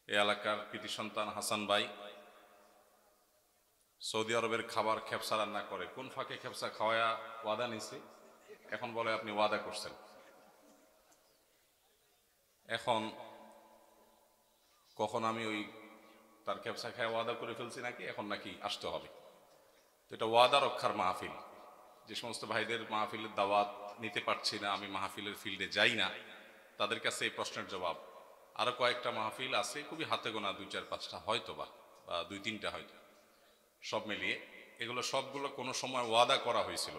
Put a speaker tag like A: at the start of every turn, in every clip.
A: এই এলাকার কৃতি সন্তান হাসান ভাই সৌদি আরবের খাবার খেপসা রান্না করে। কোন ফাঁকে খেপসা খাওয়ায়া ওয়াদা নিছে, এখন বলে আপনি ওয়াদা করছেন। এখন কখন আমি ওই তার খেপসা খায় ওয়াদা করে ফেলছি নাকি এখন নাকি আসতে হবে। তো এটা ওয়াদা রক্ষার মাহফিল। যে সমস্ত ভাইদের মাহফিলের দাওয়াত নিতে পারছি না, আমি মাহফিলের ফিল্ডে যাই না, তাদের কাছে এই প্রশ্নের জবাব। আরো কয়েকটা মাহফিল আছে, খুবই হাতে গোনা 2-4-5টা হয়তো বা 2-3টা হয়তো, সব মিলিয়ে এগুলো সবগুলো কোনো সময় ওয়াদা করা হয়েছিল,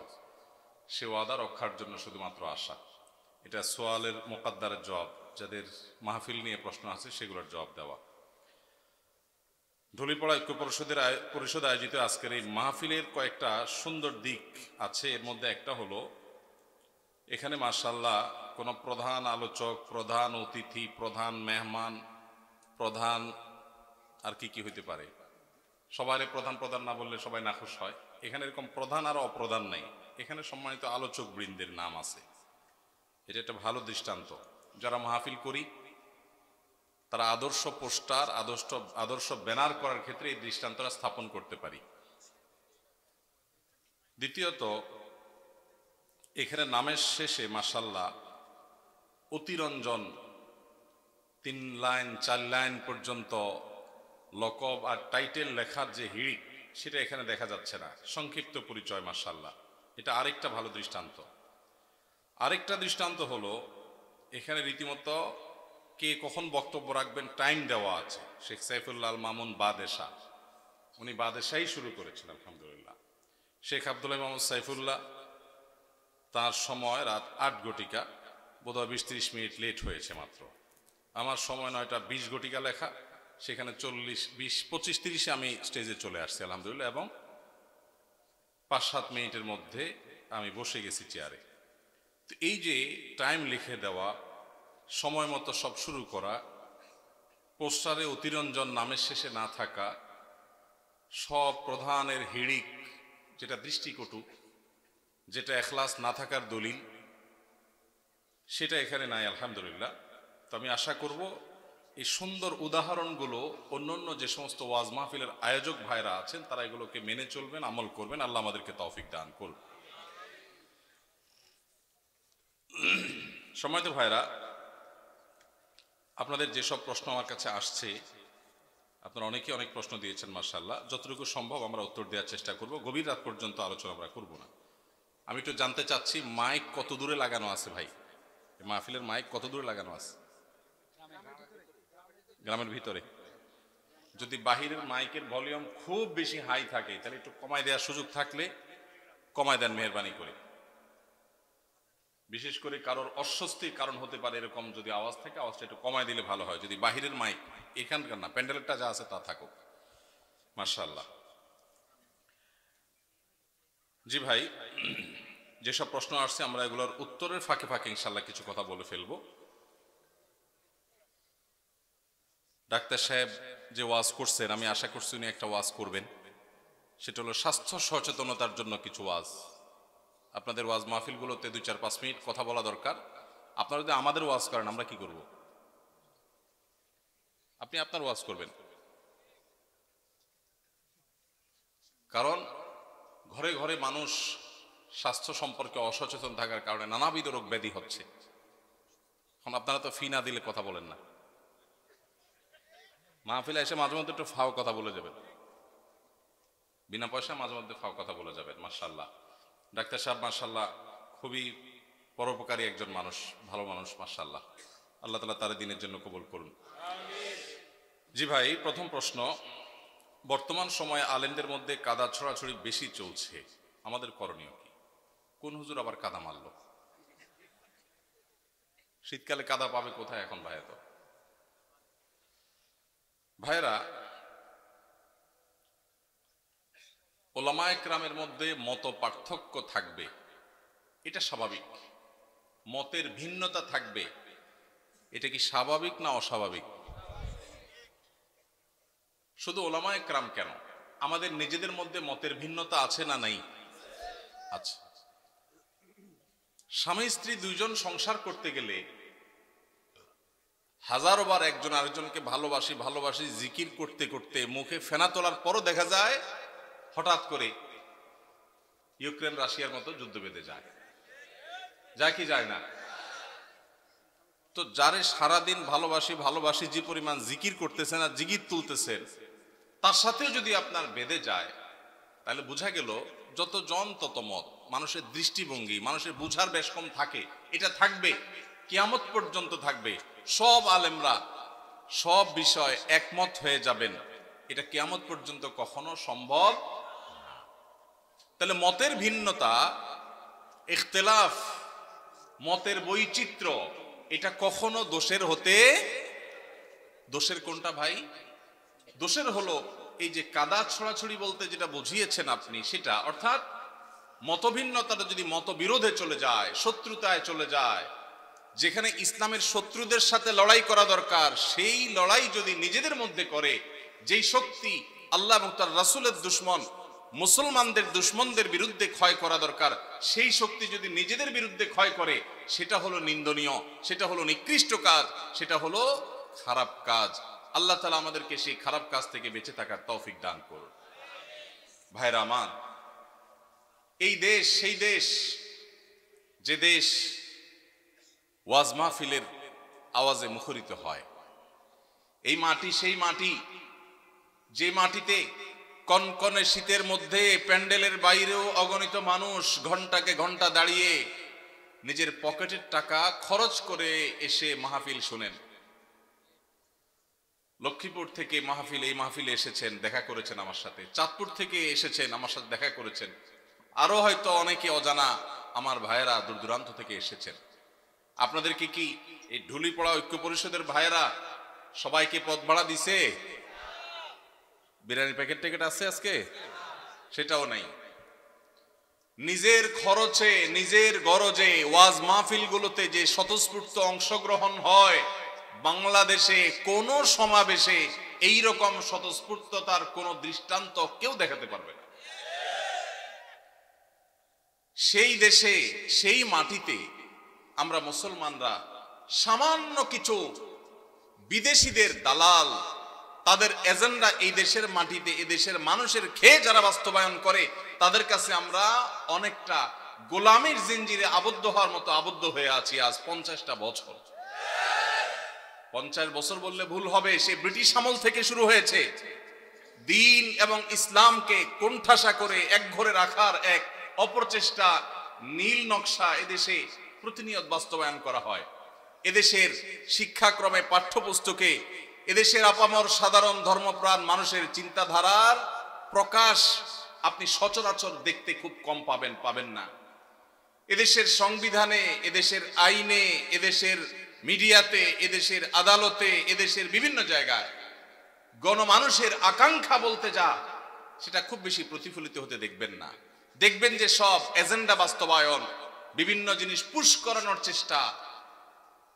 A: সে ওয়াদা রক্ষার জন্য শুধুমাত্র আশা। এটা সোয়ালের মোকাদ্দারের জবাব, যাদের মাহফিল নিয়ে প্রশ্ন আছে সেগুলোর জবাব দেওয়া। ধুলিপাড়া ঐক্য পরিষদ আয়োজিত আজকের এই মাহফিলের কয়েকটা সুন্দর দিক আছে। এর মধ্যে একটা হলো, এখানে মাশাআল্লাহ কোনো প্রধান আলোচক, প্রধান অতিথি, প্রধান মেহমান, প্রধান আর কি হইতে পারে, সবাই প্রধান প্রধান না বললে সবাই নাখুশ হয়। এখানে এরকম প্রধান আর অপ্রধান নাই, এখানে সম্মানিত আলোচক বৃন্দের নাম আছে। এটা একটা ভালো দৃষ্টান্ত। যারা মাহফিল করি তারা আদর্শ পোস্টার, আদর্শ ব্যানার করার ক্ষেত্রে এই দৃষ্টান্তটা স্থাপন করতে পারি। দ্বিতীয়ত, এখানে নামের শেষে মাশাআল্লাহ অতিরঞ্জন 3 লাইন 4 লাইন পর্যন্ত লকব আর টাইটেল লেখার যে হিড়িক, সেটা এখানে দেখা যাচ্ছে না। সংক্ষিপ্ত পরিচয়, মাশাআল্লাহ, এটা আরেকটা ভালো দৃষ্টান্ত। আরেকটা দৃষ্টান্ত হলো, এখানে রীতিমতো কে কখন বক্তব্য রাখবেন টাইম দেওয়া আছে। শেখ সাইফুল্লাহ আল মামুন বাদেশা, উনি বাদেশাই শুরু করেছেন আলহামদুলিল্লাহ। শেখ আব্দুল্লাহ মোহাম্মদ সাইফুল্লাহ, তার সময় রাত 8 ঘটিকা, বোধহয় 20-30 মিনিট লেট হয়েছে মাত্র। আমার সময় 9টা 20 ঘটিকা লেখা, সেখানে 40, 20, 25, 30-এ আমি স্টেজে চলে আসছি আলহামদুলিল্লাহ, এবং 5-7 মিনিটের মধ্যে আমি বসে গেছি চেয়ারে। তো এই যে টাইম লিখে দেওয়া, সময় মতো সব শুরু করা, পোস্টারে অতিরঞ্জন নামের শেষে না থাকা, সব প্রধানের হিড়িক, যেটা দৃষ্টিকটু, যেটা এখলাস না থাকার দলিল, সেটা এখানে নাই আলহামদুলিল্লাহ। তো আমি আশা করব এই সুন্দর উদাহরণগুলো অন্যান্য যে সমস্ত ওয়াজ মাহফিলের আয়োজক ভাইরা আছেন তারা এগুলোকে মেনে চলবেন, আমল করবেন। আল্লাহ আমাদেরকে তৌফিক দান করুন। সম্মানিত ভাইরা, আপনাদের যেসব প্রশ্ন আমার কাছে আসছে, আপনারা অনেকে অনেক প্রশ্ন দিয়েছেন মাশাআল্লাহ। যতটুকু সম্ভব আমরা উত্তর দেওয়ার চেষ্টা করব। গভীর রাত পর্যন্ত আলোচনা আমরা করব না। আমি একটু জানতে চাচ্ছি, মাইক কত দূরে লাগানো আছে ভাই? মাহফিলের মাইক কত দূরে লাগানো আছে? গ্রামের ভিতরে? যদি বাহিরের মাইকের ভলিউম খুব বেশি হাই থাকে তাহলে একটু কমায় দেওয়ার সুযোগ থাকলে কমায় দেন মেহেরবানি করে। বিশেষ করে কারোর অস্বস্তির কারণ হতে পারে এরকম যদি আওয়াজ থাকে, আওয়াজটা একটু কমায় দিলে ভালো হয়। যদি বাহিরের মাইক, এখানকার না, প্যান্ডেলেরটা যা আছে তা থাকুক। মাশাআল্লাহ। জি ভাই, যেসব প্রশ্ন আসছে আমরা এগুলোর উত্তরের ফাঁকে ফাঁকে ইনশাল্লাহ কিছু কথা বলে ফেলবো। ডাক্তার সাহেব যে ওয়াজ করছেন, আমি আশা করছি উনি একটা ওয়াজ করবেন, সেটা হলো স্বাস্থ্য সচেতনতার জন্য কিছু ওয়াজ। আপনাদের ওয়াজ মাহফিলগুলোতে 2-4-5 মিনিট কথা বলা দরকার। আপনারা যদি আমাদের ওয়াজ করেন আমরা কি করব? আপনি আপনার ওয়াজ করবেন, কারণ ঘরে ঘরে মানুষ স্বাস্থ্য সম্পর্কে অসচেতন থাকার কারণে নানাবিধ রোগ ব্যাধি হচ্ছে। এখন আপনারা তো ফি না দিলে কথা বলেন না, মাহফিলে এসে মাঝে মধ্যে একটু ফাও কথা বলে যাবেন, বিনা পয়সা মাঝে মধ্যে ফাও কথা বলে যাবেন। মাশাআল্লাহ, ডাক্তার সাহেব মাশাআল্লাহ খুবই পরোপকারী একজন মানুষ, ভালো মানুষ মাশাআল্লাহ। আল্লাহ তাআলা তার দিনের জন্য কবুল করুন। জি ভাই, প্রথম প্রশ্ন, বর্তমান সময়ে আলেমদের মধ্যে কাদা ছড়াছড়ি বেশি চলছে, আমাদের করণীয় কি? কোন হুজুর আবার কাদা মারল? শীতকালে কাদা পাবে কোথায় এখন ভাইয়া? তো ভাইরা, ওলামায়ে কেরামের মধ্যে মত পার্থক্য থাকবে, এটা স্বাভাবিক। মতের ভিন্নতা থাকবে, এটা কি স্বাভাবিক না অস্বাভাবিক? শুধু ওলামায়ে কেরাম কেন, আমাদের নিজেদের মধ্যে মতের ভিন্নতা আছে না নাই? আছে। স্বামী স্ত্রী দুইজন সংসার করতে গেলে হাজারো বার একজন আরেকজনকে ভালোবাসি ভালোবাসি জিকির করতে করতে মুখে ফেনা তোলার পরও দেখা যায় হঠাৎ করে ইউক্রেন রাশিয়ার মতো যুদ্ধ বেঁধে যায়, যায় কি যায় না? তো যারে সারাদিন ভালোবাসি ভালোবাসি যে পরিমাণ জিকির করতেছেন আর জিকির তুলতেছেন, তার সাথেও যদি আপনার বেঁধে যায়, তাহলে বোঝা গেল যত জন তত মত। মানুষের দৃষ্টিভঙ্গি, মানুষের বুঝার বেশ কম থাকে, এটা থাকবে, কিয়ামত পর্যন্ত থাকবে। সব আলেমরা সব বিষয় একমত হয়ে যাবেন, এটা কিয়ামত পর্যন্ত কখনো সম্ভব না। তাহলে মতের ভিন্নতা, ইখতিলাফ, মতের বৈচিত্র্য, এটা কখনো দোষের হতে, দোষের কোনটা ভাই? দোষের হলো এই যে কাদা ছড়াছড়ি বলতে যেটা বুঝিয়েছেন আপনি, সেটা অর্থাৎ মতভিন্নতাটা যদি মতবিরোধে চলে যায়, শত্রুতায় চলে যায়, যেখানে ইসলামের শত্রুদের সাথে লড়াই করা দরকার, সেই লড়াই যদি নিজেদের মধ্যে করে, যেই শক্তি আল্লাহ এবং তার রাসূলের দুশমন মুসলমানদের দুশমনদের বিরুদ্ধে ক্ষয় করা দরকার, সেই শক্তি যদি নিজেদের বিরুদ্ধে ক্ষয় করে, সেটা হলো নিন্দনীয়, সেটা হলো নিকৃষ্ট কাজ, সেটা হলো খারাপ কাজ। আল্লাহ তাআলা আমাদেরকে সেই খারাপ কাজ থেকে বেঁচে থাকার তৌফিক দান করুন। ভাইরা আমার, এই দেশ সেই দেশ, যে দেশ ওয়াজ মাহফিলের আওয়াজে মুখরিত হয়। এই মাটি সেই মাটি, যে মাটিতে কনকনে শীতের মধ্যে প্যান্ডেলের বাইরেও অগণিত মানুষ ঘন্টাকে ঘন্টা দাঁড়িয়ে নিজের পকেটের টাকা খরচ করে এসে মাহফিল শুনেন। লক্ষ্মীপুর থেকে এই মাহফিলে এসেছেন, দেখা করেছেন আমার সাথে। চাঁদপুর থেকে এসেছেন, আমার সাথে দেখা করেছেন। আরো হয়তো অনেকে অজানা আমার ভাইয়েরা দূর দূরান্ত থেকে এসেছেন। আপনাদেরকে কি এই ঢুলিপড়া ঐক্য পরিষদের ভাইয়েরা সবাইকে পথ ভাড়া দিছে? বিরিয়ানি প্যাকেট ট্যাকেট আছে আজকে? সেটাও নাই। নিজের খরচে নিজের গরজে ওয়াজ মাহফিলগুলোতে যে স্বতঃস্ফূর্ত অংশগ্রহণ হয়, বাংলাদেশে কোন সমাবেশে এই রকম স্বতঃস্ফূর্ততার কোন দৃষ্টান্ত কেউ দেখাতে পারবে না। সেই দেশে সেই মাটিতে আমরা মুসলমানরা সামান্য কিছু বিদেশিদের দালাল, তাদের এজেন্ডা এই দেশের মাটিতে এদেশের মানুষের খেয়ে যারা বাস্তবায়ন করে, তাদের কাছে আমরা অনেকটা গোলামির জিঞ্জিরে আবদ্ধ হওয়ার মতো আবদ্ধ হয়ে আছি আজ 50টা বছর। 50 বছর বললে ভুল হবে, সে ব্রিটিশ আমল থেকে শুরু হয়েছে। দ্বীন এবং ইসলামকে কোণঠাসা করে একঘরে রাখার এক অপরচেষ্টা, নীল নকশা এদেশে প্রতিনিয়ত বাস্তবায়ন করা হয়। এদেশের শিক্ষাক্রমে, পাঠ্যপুস্তকে এদেশের আপামর সাধারণ ধর্মপ্রাণ মানুষের চিন্তাধারার প্রকাশ আপনি সচরাচর দেখতে খুব কম পাবেন না। এদেশের সংবিধানে, এদেশের আইনে, এদেশের মিডিয়াতে, এদেশের আদালতে, এদেশের বিভিন্ন জায়গায় গণমানুষের আকাঙ্ক্ষা বলতে যা, সেটা খুব বেশি প্রতিফলিত হতে দেখবেন না। দেখবেন যে সব এজেন্ডা বাস্তবায়ন, বিভিন্ন জিনিস পুশ করানোর চেষ্টা,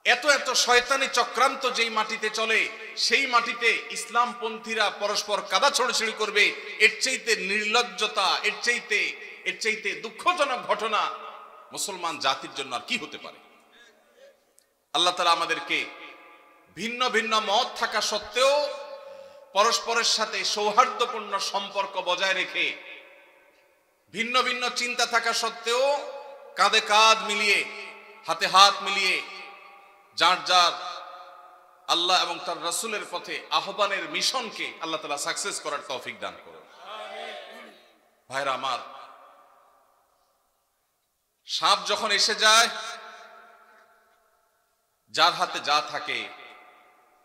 A: এত এত শয়তানি চক্রান্ত যেই মাটিতে চলে, সেই মাটিতে ইসলামপন্থীরা পরস্পর কাদা ছড়াছড়ি করবে, এর চাইতে নির্লজ্জতা, এর চাইতে দুঃখজনক ঘটনা মুসলমান জাতির জন্য আর কি হতে পারে? আল্লাহ তাআলা আমাদেরকে ভিন্ন ভিন্ন মত থাকা সত্ত্বেও পরস্পরের সাথে সৌহার্দ্যপূর্ণ সম্পর্ক বজায় রেখে, ভিন্ন ভিন্ন চিন্তা থাকা সত্ত্বেও কাঁধে কাঁধ মিলিয়ে, হাতে হাত মিলিয়ে যার যার আল্লাহ এবং তার রাসূলের পথে আহ্বানের মিশনকে আল্লাহ তাআলা সাকসেস করার তৌফিক দান করুন। ভাইরা আমার, সাপ যখন এসে যায়, যার হাতে যা থাকে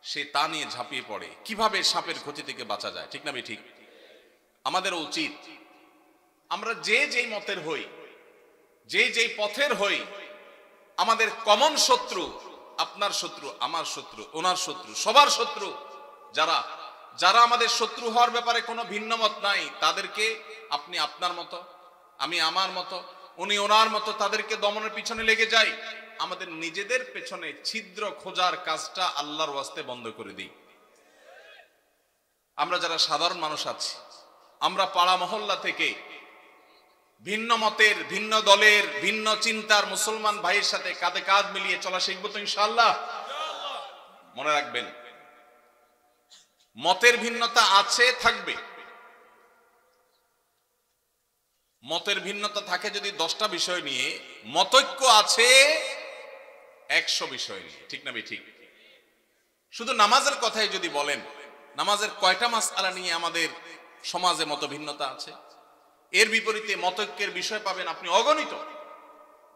A: সে তা নিয়ে ঝাঁপিয়ে পড়ে। কিভাবে সাপের ক্ষতি থেকে বাঁচা যায়, ঠিক না ঠিক? আমাদের উচিত আমরা যে যেই মতের হই, যে যেই পথের হই, আমাদের কমন শত্রু, আপনার শত্রু, আমার শত্রু, ওনার শত্রু, সবার শত্রু যারা যারা আমাদের শত্রু হওয়ার ব্যাপারে কোনো ভিন্ন মত নাই, তাদেরকে আপনি আপনার মতো, আমি আমার মতো, উনি ওনার মতো, তাদেরকে দমনের পিছনে লেগে যাই। আমাদের নিজেদের পেছনে ছিদ্র খোঁজার কাজটা আল্লাহর ওয়াস্তে বন্ধ করে দিই। আমরা যারা সাধারণ মানুষ আছি, আমরা পাড়া মহল্লা থেকে ভিন্ন মতের, ভিন্ন দলের, ভিন্ন চিন্তার মুসলমান ভাইয়ের সাথে কাঁধে কাঁধ মিলিয়ে চলা শিখবো তো ইনশাআল্লাহ। মনে রাখবেন, মতের ভিন্নতা আছে, থাকবে। মতের ভিন্নতা থাকে যদি 10টা বিষয় নিয়ে, মতৈক্য আছে 100 বিষয় নিয়ে। ঠিক না ঠিক? শুধু নামাজের কথাই যদি বলেন, নামাজের কয়টা মাসআলা নিয়ে আমাদের সমাজে মত ভিন্নতা আছে? এর বিপরীতে মতৈক্যের বিষয় পাবেন আপনি অগণিত।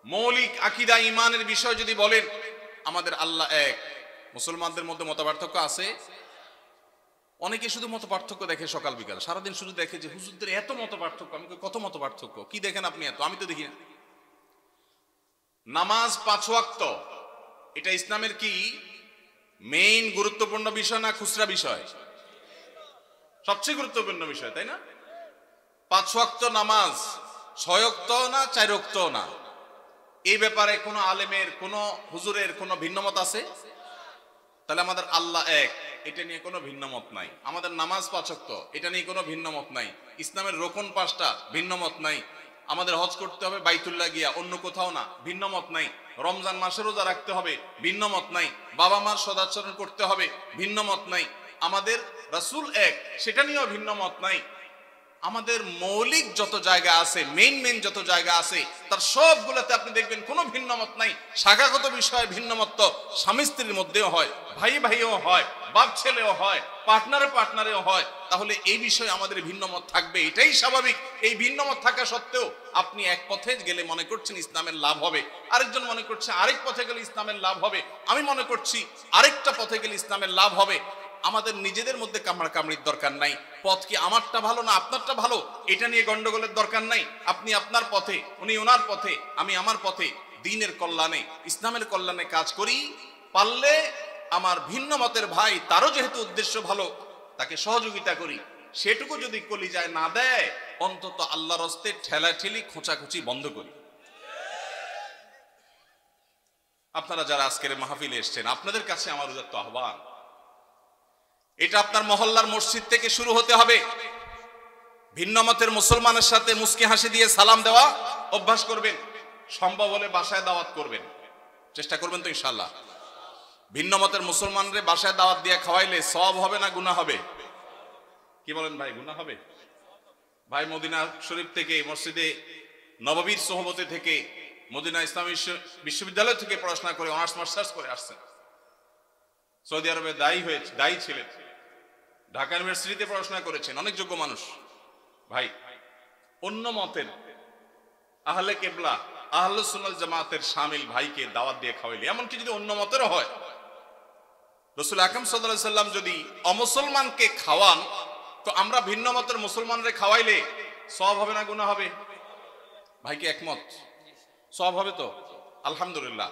A: মৌলিক আকীদা ঈমানের বিষয় যদি বলেন, আমাদের আল্লাহ এক। মুসলমানদের মধ্যে মত পার্থক্য আছে। অনেকে শুধু মত পার্থক্য দেখে সকাল বিকাল, সারাদিন শুধু দেখে যে হুজুরদের এত মত পার্থক্য। আমি কত মত পার্থক্য? কি দেখেন আপনি এত? আমি তো দেখি না। নামাজ 5 ওয়াক্ত, এটা ইসলামের কি মেইন গুরুত্বপূর্ণ বিষয় না খুচরা বিষয়? সবচেয়ে গুরুত্বপূর্ণ বিষয়, তাই না? 5 ওয়াক্ত নামাজ 6 ওয়াক্ত না 4 ওয়াক্ত না, এই ব্যাপারে কোনো আলেমের, কোনো হুজুরের কোনো ভিন্নমত আছে? তাহলে আমাদের আল্লাহ এক, এটা নিয়ে কোনো ভিন্নমত নাই। আমাদের নামাজ 5 ওয়াক্ত, এটা নিয়ে কোনো ভিন্নমত নাই। ইসলামের রোকন 5টা, ভিন্নমত নাই। আমাদের হজ করতে হবে বাইতুল্লাহ গিয়া, অন্য কোথাও না, ভিন্নমত নাই। রমজান মাসে রোজা রাখতে হবে, ভিন্নমত নাই। বাবা মার সদাচরণ করতে হবে, ভিন্নমত নাই। আমাদের রাসূল এক, সেটা নিয়েও ভিন্নমত নাই। আমাদের মৌলিক যত জায়গা আছে, মেইন যত জায়গা আছে, তার সবগুলোতে আপনি দেখবেন কোনো ভিন্নমত নাই। শাখাগত বিষয়ে ভিন্নমত তো স্বামী স্ত্রীর মধ্যেও হয়, ভাই ভাইও হয়, বাপ ছেলেও হয়, পার্টনারেও হয়। তাহলে এই বিষয়ে আমাদের ভিন্নমত থাকবে, এটাই স্বাভাবিক। এই ভিন্নমত থাকা সত্ত্বেও আপনি এক পথে গেলে মনে করছেন ইসলামের লাভ হবে, আরেকজন মনে করছে আরেক পথে গেলে ইসলামের লাভ হবে, আমি মনে করছি আরেকটা পথে গেলে ইসলামের লাভ হবে। আমাদের নিজেদের মধ্যে কামড়াকামড়ির দরকার নাই। পথ কি আমারটা ভালো না আপনারটা ভালো, এটা নিয়ে গন্ডগোলের দরকার নাই। আপনি আপনার পথে, উনি ওনার পথে, আমি আমার পথে, দ্বীনের কল্যাণে, ইসলামের কল্যাণে কাজ করি। পারলে আমার ভিন্ন মতের ভাই, তারও যেহেতু উদ্দেশ্য ভালো, তাকে সহযোগিতা করি। সেটুকু যদি কলিজায় না দেয়, অন্তত আল্লাহর হস্তে ঠেলাঠেলি খোঁচাখুচি বন্ধ করি। আপনারা যারা আজকের মাহফিলে এসেছেন, আপনাদের কাছে আমার উদাত্ত আহ্বান, এটা আপনার মহল্লার মসজিদ থেকে শুরু হতে হবে। ভিন্ন মতের মুসলমানের সাথে মুস্কি হাসি দিয়ে সালাম দেওয়া অভ্যাস করবেন। সম্ভব হলে বাসায় দাওয়াত করবেন, চেষ্টা করবেন তো ইনশাআল্লাহ। ভিন্ন মতের মুসলমানদের বাসায় দাওয়াত দিয়ে খাওয়াইলে সওয়াব হবে না গুনাহ হবে? কি বলেন ভাই, গুনাহ হবে? ভাই মদিনা শরীফ থেকে, মসজিদে নববীর সোহবতে থেকে, মদিনা ইসলামী বিশ্ববিদ্যালয় থেকে পড়াশোনা করে অনার্স মাস্টার্স করে আসছেন। সৌদি আরবে দায়ী ছিলেন, ঢাকা ইউনিভার্সিটিতে পড়াশোনা করেছেন, অনেক যোগ্য মানুষ। ভাই, অন্য মতের আহলে কেবলা, আহলে সুন্নাত জামাতের শামিল ভাইকে দাওয়াত দিয়ে খাওয়াইলে, এমনকি যদি অন্য মতেরও হয়, রাসূল আকরাম সাল্লাল্লাহু আলাইহি সাল্লাম যদি অমুসলমানকে খাওয়ান, তো আমরা ভিন্ন মতের মুসলমানরে খাওয়াইলে সওয়াব হবে না গুনাহ হবে? ভাইকে একমত? সওয়াব হবে তো? আলহামদুলিল্লাহ।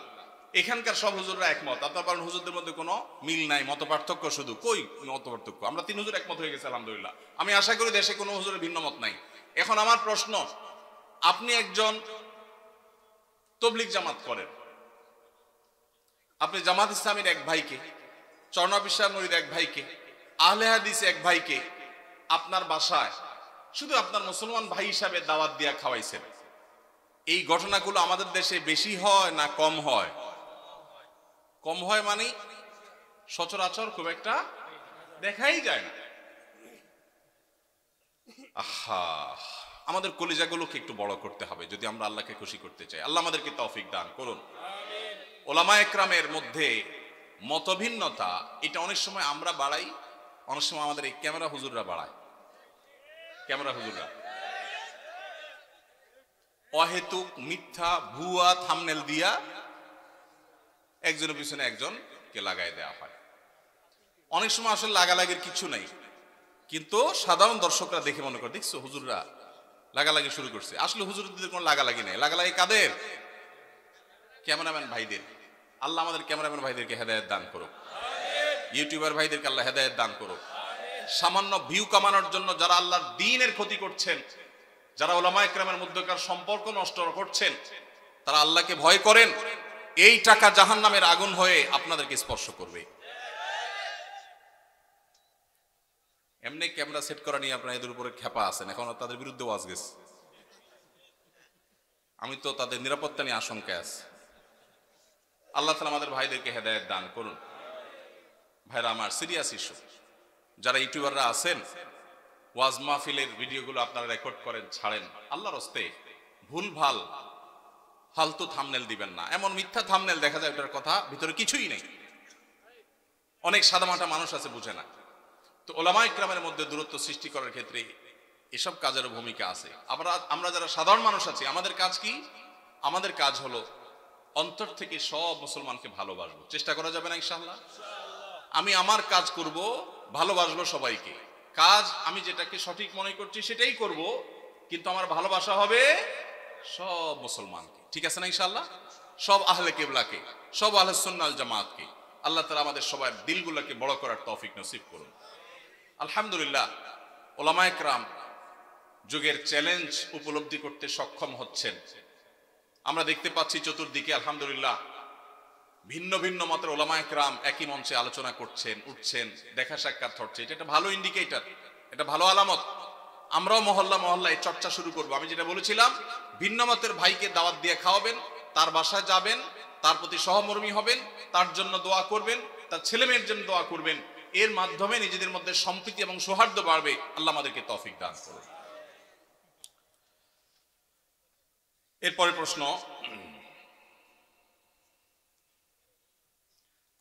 A: এখানকার সব হুজুররা একমত। আপনার পারেন হুজুরদের মধ্যে কোনো মিল নাই, মত পার্থক্য শুধু। কই মত পার্থক্য? আমরা 3 হুজুর একমত হয়ে গেছে আলহামদুলিল্লাহ। আমি আশা করি দেশে কোনো হুজুরের ভিন্ন মত নাই। এখন আমার প্রশ্ন, আপনি একজন তবলিগ জামাত করেন, আপনি জামাত ইসলামীর এক ভাইকে, চরনা বিশ্বাস নূরীর এক ভাইকে, আহলে হাদিস এক ভাইকে আপনার বাসায় শুধু আপনার মুসলমান ভাই হিসাবে দাওয়াত দিয়া খাওয়াইছেন। এই ঘটনাগুলো আমাদের দেশে বেশি হয় না কম হয়? কম হয় মানে সচরাচর খুব একটা দেখাই যায় না। আহা, আমাদের কলিজাগুলোকে একটু বড় করতে হবে যদি আমরা আল্লাহকে খুশি করতে চাই। আল্লাহ আমাদেরকে তৌফিক দান করুন। ওলামা একরামের মধ্যে মতভিন্নতা, এটা অনেক সময় আমরা বাড়াই, অনেক সময় আমাদের এই ক্যামেরা হুজুররা বাড়ায়। ক্যামেরা হুজুররা অহেতুক মিথ্যা ভুয়া থাম্বনেল দিয়া একজনের পিছনে একজনকে লাগাই দেওয়া হয়। অনেক সময় আসলে লাগালাগির কিছু নাই, কিন্তু সাধারণ দর্শকরা দেখে মনে করে, দেখছো হুজুররা লাগালাগি শুরু করছে। আসলে হুজুরদের কোনো লাগালাগি নাই। লাগালাগি কাদের? ক্যামেরাম্যান ভাইদের। আল্লাহ আমাদের ক্যামেরাম্যান ভাইদেরকে হেদায়েত দান করুক, ইউটিউবার ভাইদেরকে আল্লাহ হেদায়েত দান করুক। সামান্য ভিউ কামানোর জন্য যারা আল্লাহর দ্বীনের ক্ষতি করছেন, যারা উলামা ইকরামের মধ্যকার সম্পর্ক নষ্ট করছেন, তারা আল্লাহকে ভয় করেন। এই টাকা জাহান্নামের আগুন হয়ে আপনাদেরকে স্পর্শ করবে। এমনি ক্যামেরা সেট করা নিয়ে আপনারা এদের উপরে খেপা আছেন, এখন তাদের বিরুদ্ধে ওয়াজ গেছে। আমি তো তাদের নিরাপত্তা নিয়ে আশঙ্কায় আছি। আল্লাহ তাআলা আমাদের ভাইদেরকে হেদায়েত দান করুন। ভাইরা আমার, সিরিয়াস ইস্যু। যারা ইউটিউবাররা আছেন, ওয়াজ মাহফিলের ভিডিওগুলো আপনারা রেকর্ড করেন, ছাড়েন, আল্লাহর হস্তে ভুলভাল ফালতু থাম্বনেল দিবেন না। এমন মিথ্যা থাম্বনেল দেখা যায় ওটার কথা ভিতরে কিছুই নেই। অনেক সাদামাটা মানুষ আছে, বুঝে না। তো ওলামা ইকরামের মধ্যে দূরত্ব সৃষ্টি করার ক্ষেত্রে এসব কাজের ভূমিকা আছে। আমরা যারা সাধারণ মানুষ আছি, আমাদের কাজ কি? আমাদের কাজ হলো অন্তর থেকে সব মুসলমানকে ভালোবাসবো। চেষ্টা করা যাবে না ইনশাআল্লাহ? আমি আমার কাজ করব, ভালোবাসবো সবাইকে। কাজ আমি যেটাকে সঠিক মনে করছি সেটাই করব, কিন্তু আমার ভালোবাসা হবে সব মুসলমানকে। ঠিক আছে না ইনশাআল্লাহ? সব আহলে কিবলাকে, সব আহলে সুন্নাহ ওয়াল জামাতকে। আল্লাহ তাআলা আমাদের সবার দিলগুলোকে বড় করার তৌফিক নসিব করুন। আলহামদুলিল্লাহ, ওলামায়ে কেরাম যুগের চ্যালেঞ্জ উপলব্ধি করতে সক্ষম হচ্ছেন। আমরা দেখতে পাচ্ছি চতুর্দিকে আলহামদুলিল্লাহ ভিন্ন ভিন্ন মতের ওলামায়ে কেরাম একই মঞ্চে আলোচনা করছেন, উঠছেন, দেখা সাক্ষাৎ হচ্ছে। এটা একটা ভালো ইন্ডিকেটর, এটা ভালো আলামত। আমরাও মহল্লা মহল্লায় চর্চা শুরু করব। আমি যেটা বলেছিলাম, ভিন্ন মতের ভাইকে দাওয়াত দিয়ে খাওয়াবেন, তার বাসায় যাবেন, তার প্রতি সহমর্মী হবেন, তার জন্য দোয়া করবেন, তার ছেলে মেয়ের জন্য দোয়া করবেন। এর মাধ্যমে নিজেদের মধ্যে সম্প্রীতি এবং সৌহার্দ্য বাড়বে। আল্লাহ আমাদেরকে তৌফিক দান করুন। এরপরে প্রশ্ন,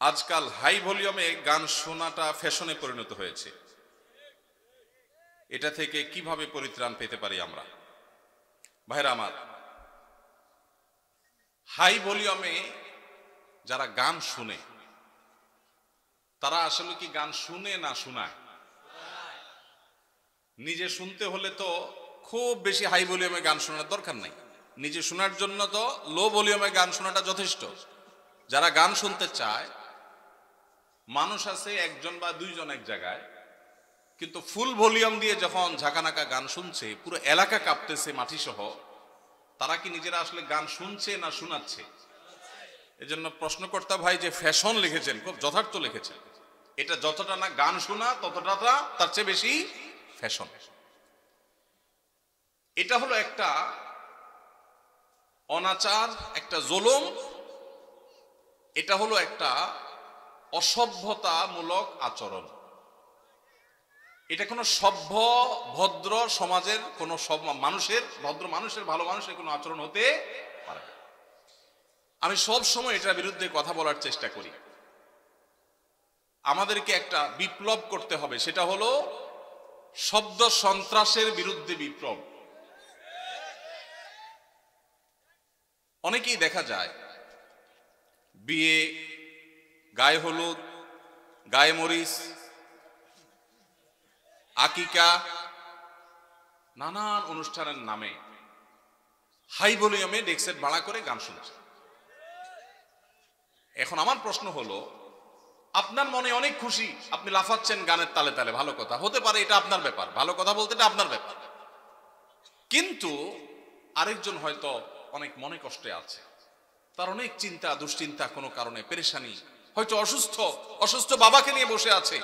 A: আজকাল হাই ভলিউমে গান শোনাটা ফ্যাশনে পরিণত হয়েছে, এটা থেকে কিভাবে পরিত্রাণ পেতে পারি আমরা? ভাইরা আমার, হাই ভলিউমে যারা গান শুনে, তারা আসলে কি গান শুনে না শোনায়? নিজে শুনতে হলে তো খুব বেশি হাই ভলিউমে গান শোনার দরকার নাই। নিজে শোনার জন্য তো লো ভলিউমে গান শোনাটা যথেষ্ট। যারা গান শুনতে চায়, মানুষ আছে একজন বা দুইজন এক জায়গায়, কিন্তু ফুল ভলিউম দিয়ে যখন ঝাঁকানাকা গান শুনছে, পুরো এলাকা কাঁপতেছে মাটি সহ, তারা কি নিজেরা আসলে গান শুনছে না শোনাচ্ছে? এজন্য প্রশ্নকর্তা ভাই যে ফ্যাশন লিখেছেন, খুব যথার্থ লিখেছেন। এটা যতটা না গান শোনা, ততটা তার চেয়ে বেশি ফ্যাশন। এটা হলো একটা অনাচার, একটা জুলুম, এটা হলো একটা অসভ্যতামূলক আচরণ। এটা কোনো সভ্য ভদ্র সমাজের কোনো মানুষের, ভদ্র মানুষের, ভালো মানুষের কোনো আচরণ হতে পারে না। আমি সব সময় এটার বিরুদ্ধে কথা বলার চেষ্টা করি। আমাদেরকে একটা বিপ্লব করতে হবে, সেটা হলো শব্দ সন্ত্রাসের বিরুদ্ধে বিপ্লব। অনেকেই দেখা যায় বিয়ে, গায়ে হলুদ, গায়ে মরিচ, আকিকা, নানান অনুষ্ঠানের নামে হাই ভলিউমে ডেক সেট ভাড়া করে গান শুনছে। এখন আমার প্রশ্ন হলো, আপনার মনে অনেক খুশি, আপনি লাফাচ্ছেন গানের তালে তালে, ভালো কথা, হতে পারে, এটা আপনার ব্যাপার, ভালো কথা বলতে এটা আপনার ব্যাপার। কিন্তু আরেকজন হয়তো অনেক মনে কষ্টে আছে, তার অনেক চিন্তা দুশ্চিন্তা, কোনো কারণে পেরেশানি, হয়তো অসুস্থ বাবাকে নিয়ে বসে আছে,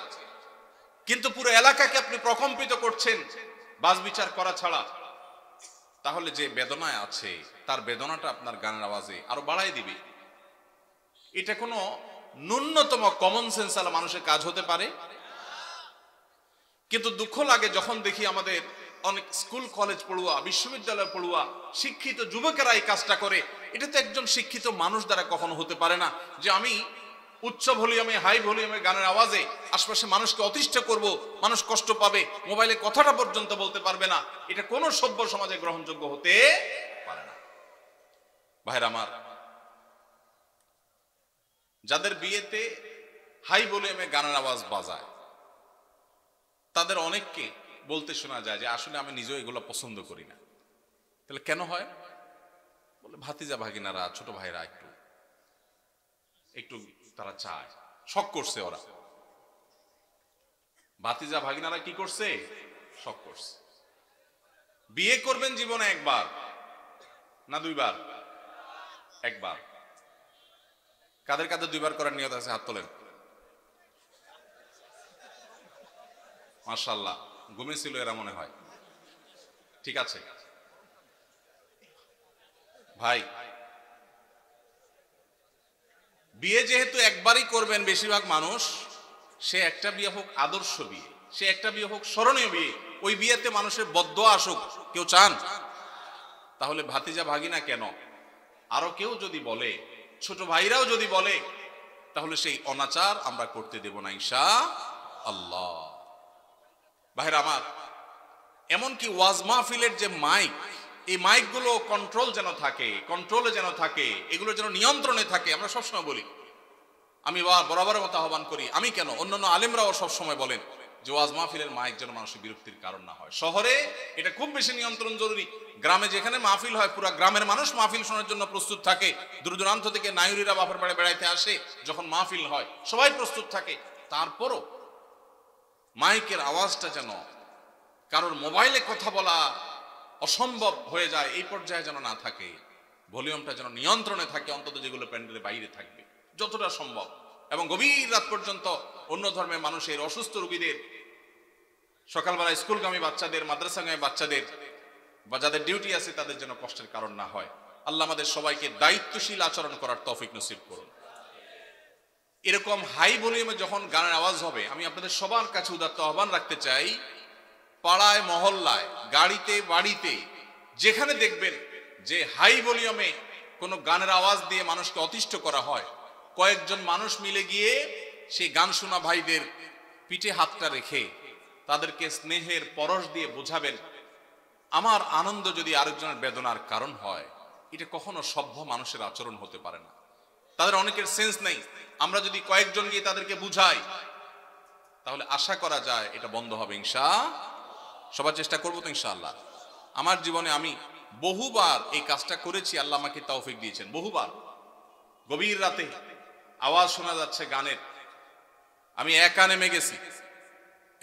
A: কিন্তু পুরো এলাকাকে আপনি প্রকম্পিত করছেন বাজ বিচার করা ছাড়া। তাহলে যে বেদনায় আছে, তার বেদনাটা আপনার গানের আওয়াজে আরো বাড়াই দিবে। এটা কোনো ন্যূনতম কমন সেন্স আলা মানুষের কাজ হতে পারে? কিন্তু দুঃখ লাগে যখন দেখি আমাদের অনেক স্কুল কলেজ পড়ুয়া, বিশ্ববিদ্যালয় পড়ুয়া, শিক্ষিত যুবকেরা এই কাজটা করে। এটা তো একজন শিক্ষিত মানুষ দ্বারা কখনো হতে পারে না, যে আমি উচ্চ ভলিউমে, হাই ভলিউমে গানের আওয়াজে আশপাশে মানুষকে অতিষ্ঠ করব, মানুষ কষ্ট পাবে, মোবাইলে কথাটা পর্যন্ত বলতে পারবে না। এটা কোনো সভ্য সমাজে গ্রহণযোগ্য হতে পারে না। ভাইরা আমার, যাদের বিয়েতে হাই ভলিউমে গানের আওয়াজ বাজায়, তাদের অনেককে বলতে শোনা যায় যে আসলে আমি নিজেও এগুলো পছন্দ করি না। তাহলে কেন হয়? বলে ভাতিজা ভাগিনারা, ছোট ভাইরা একটু তারা চায়, শখ করছে ওরা। ভাতিজা ভাগিনারা কি করছে? শখ করছে। বিয়ে করবেন জীবনে একবার না দুইবার? একবার। কাদের কাদের দুইবার করার নিয়ত আছে? হাত তোলেন। মাশাআল্লাহ, ঘুমিয়েছিল এরা মনে হয়। ঠিক আছে ভাই, বিয়ে যেহেতু একবারই করবেন বেশিরভাগ মানুষ, সে একটা বিয়ে হোক আদর্শ বিয়ে, সে একটা বিয়ে হোক স্মরণীয় বিয়ে, ওই বিয়েতে মানুষের বদদোয়া আসুক, কেউ চান? তাহলে ভাতিজা ভাগিনা কেন, আরো কেউ যদি বলে, ছোট ভাইরাও যদি বলে, তাহলে সেই অনাচার আমরা করতে দেব না ইনশাআল্লাহ। ভাইরা আমার, এমনকি ওয়াজ মাহফিলের যে মাইক, এই মাইকগুলো কন্ট্রোল যেন থাকে, কন্ট্রোলে যেন থাকে, এগুলো যেন নিয়ন্ত্রণে থাকে। আমরা সবসময় বলি, আমি বরাবরের মতো আহ্বান করি, আমি কেন, অন্যান্য আলেমরাও সবসময় বলেন যে ওয়াজ মাহফিলের মাইক যেন মানুষের বিরক্তির কারণ না হয়। শহরে এটা খুব বেশি নিয়ন্ত্রণ জরুরি। গ্রামে যেখানে মাহফিল হয়, পুরো গ্রামের মানুষ মাহফিল শোনার জন্য প্রস্তুত থাকে। দূর দূরান্ত থেকে নায়ুরিরা বাপের বাড়ি বেড়াইতে আসে, যখন মাহফিল হয় সবাই প্রস্তুত থাকে। তারপরও মাইকের আওয়াজটা যেন কারোর মোবাইলে কথা বলা অসম্ভব হয়ে যায়, এই পর্যায়ে যেন না থাকে। ভলিউমটা যেন নিয়ন্ত্রণে থাকে, অন্তত যেগুলো প্যান্ডেলের বাইরে থাকবে যতটা সম্ভব। এবং গভীর রাত পর্যন্ত অন্য ধর্মের মানুষের, অসুস্থ রোগীদের, সকালবেলা স্কুলগামী বাচ্চাদের, মাদ্রাসাগামী বাচ্চাদের বা যাদের ডিউটি আছে তাদের যেন কষ্টের কারণ না হয়। আল্লাহ আমাদের সবাইকে দায়িত্বশীল আচরণ করার তৌফিক নসিব করুন। এরকম হাই ভলিউমে যখন গানের আওয়াজ হবে, আমি আপনাদের সবার কাছে উদাত্ত আহ্বান রাখতে চাই, পাড়ায় মহল্লায়, গাড়িতে বাড়িতে, যেখানে দেখবেন যে হাই ভলিউমে কোনো গানের আওয়াজ দিয়ে মানুষকে অতিষ্ঠ করা হয়, কয়েকজন মানুষ মিলে গিয়ে সেই গান শোনা ভাইদের পিঠে হাতটা রেখে তাদেরকে স্নেহের পরশ দিয়ে বোঝাবেন, আমার আনন্দ যদি আরেকজনের বেদনার কারণ হয়, এটা কখনো সভ্য মানুষের আচরণ হতে পারে না। তাদের অনেকের সেন্স নেই। আমরা যদি কয়েকজন গিয়ে তাদেরকে বুঝাই, তাহলে আশা করা যায় এটা বন্ধ হবে সবার চেষ্টা করবো তো ইনশাআল্লাহ। আমার জীবনে আমি বহুবার এই কাজটা করেছি, আল্লাহ আমাকে তৌফিক দিয়েছেন। বহুবার গভীর রাতে আওয়াজ শোনা যাচ্ছে গানের, আমি একা নেমে গেছি।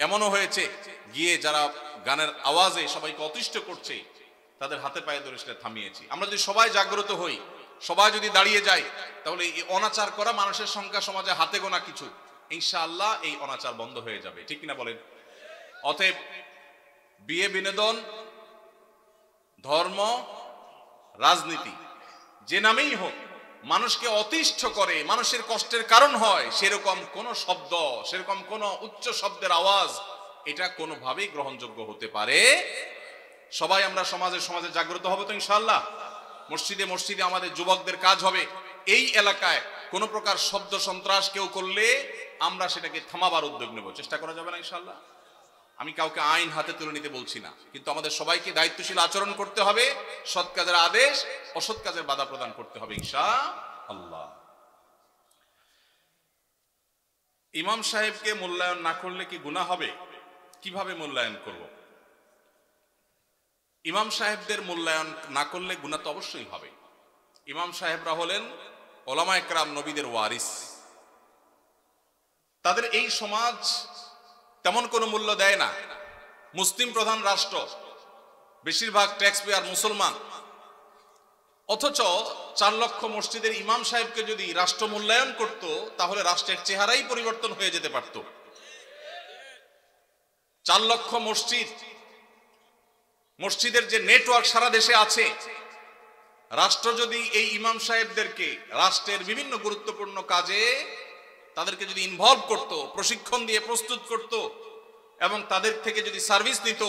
A: এমনও হয়েছে গিয়ে যারা গানের আওয়াজে সবাইকে অতিষ্ঠ করছে, তাদের হাতে পায়ে ধরে সেটা থামিয়েছি। আমরা যদি সবাই জাগ্রত হই, সবাই যদি দাঁড়িয়ে যাই, তাহলে এই অনাচার করা মানুষের সংখ্যা সমাজে হাতে গোনা কিছু, ইনশাআল্লাহ এই অনাচার বন্ধ হয়ে যাবে। ঠিক কিনা বলেন? অতএব বিয়ে, বিনোদন, ধর্ম, রাজনীতি, যে নামেই হোক, মানুষকে অতিষ্ঠ করে, মানুষের কষ্টের কারণ হয়, সেরকম কোন শব্দ, সেরকম কোন উচ্চ শব্দের আওয়াজ, এটা কোনোভাবেই গ্রহণযোগ্য হতে পারে। সবাই আমরা সমাজে জাগ্রত হব তো ইনশাআল্লাহ। মসজিদে মসজিদে আমাদের যুবকদের কাজ হবে, এই এলাকায় কোন প্রকার শব্দ সন্ত্রাস কেউ করলে আমরা সেটাকে থামাবার উদ্যোগ নেব। চেষ্টা করা যাবে না ইনশাআল্লাহ? আমি কাউকে আইন হাতে তুলে নিতে বলছি না, কিন্তু আমাদের সবাইকে দায়িত্বশীল আচরণ করতে হবে, সৎ কাজের আদেশ, অসৎ কাজের বাধা প্রদান করতে হবে ইনশাআল্লাহ। ইমাম সাহেবকে মূল্যায়ন না করলে কি গুনাহ হবে? কিভাবে মূল্যায়ন করব? ইমাম সাহেবদের মূল্যায়ন না করলে গুনাহ তো অবশ্যই হবে। ইমাম সাহেবরা হলেন ওলামায়ে কেরাম, নবীদের ওয়ারিস। তাদের এই সমাজ তেমন কোনো মূল্য দেয় না। মুসলিম প্রধান রাষ্ট্র, বেশিরভাগ ট্যাক্স পেয়ার মুসলমান, অথচ 4 লক্ষ মসজিদের ইমাম সাহেবকে যদি রাষ্ট্র মূল্যায়ন করত, তাহলে রাষ্ট্রের চেহারাই পরিবর্তন হয়ে যেতে পারত। 4 লক্ষ মসজিদের যে নেটওয়ার্ক সারা দেশে আছে, রাষ্ট্র যদি এই ইমাম সাহেবদেরকে রাষ্ট্রের বিভিন্ন গুরুত্বপূর্ণ কাজে তাদেরকে যদি ইনভলভ করত, প্রশিক্ষণ দিয়ে প্রস্তুত করত এবং তাদের থেকে যদি সার্ভিস নিত,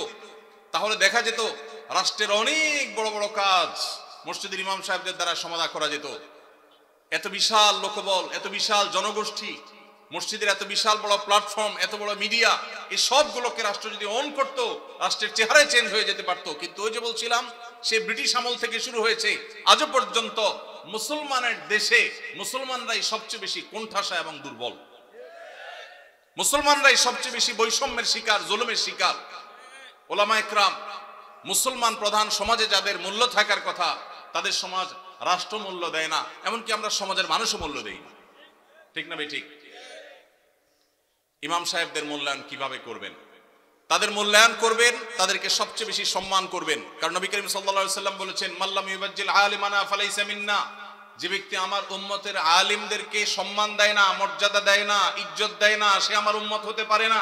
A: তাহলে দেখা যেত রাষ্ট্রের অনেক বড় বড় কাজ মসজিদের ইমাম সাহেবদের দ্বারা সমাধান করা যেত। এত বিশাল লোকবল, এত বিশাল জনগোষ্ঠী, মসজিদের এত বিশাল বড় প্ল্যাটফর্ম, এত বড় মিডিয়া, এই সবগুলোকে রাষ্ট্র যদি অন করত, রাষ্ট্রের চেহারায় চেঞ্জ হয়ে যেতে পারত। কিন্তু ওই যে বলছিলাম, সে ব্রিটিশ আমল থেকে শুরু হয়েছে, আজও পর্যন্ত মুসলমানের দেশে মুসলমানরাই সবচেয়ে বেশি কোণঠাসা এবং দুর্বল। মুসলমানরাই সবচেয়ে বেশি বৈষম্যের শিকার, জুলুমের শিকার। ওলামায়ে কেরাম, মুসলমান প্রধান সমাজে যাদের মূল্য থাকার কথা, তাদের সমাজ রাষ্ট্র মূল্য দেয় না, এমনকি আমরা সমাজের মানুষও মূল্য দেই না। ঠিক না ভাই? ঠিক। ইমাম সাহেবদের মূল্যায়ন কিভাবে করবেন? তাদের মূল্যায়ন করবেন, তাদেরকে সবচেয়ে বেশি সম্মান করবেন। কারণ নবী করিম সাল্লাল্লাহু আলাইহি ওয়াসাল্লাম বলেছেন, মাল্লাম ইউবাজ্জিল আলিমানা ফালাইসা মিন্না, যে ব্যক্তি আমার উম্মতের আলিমদেরকে সম্মান দেয় না, মর্যাদা দেয় না, ইজ্জত দেয় না, সে আমার উম্মত হতে পারে না।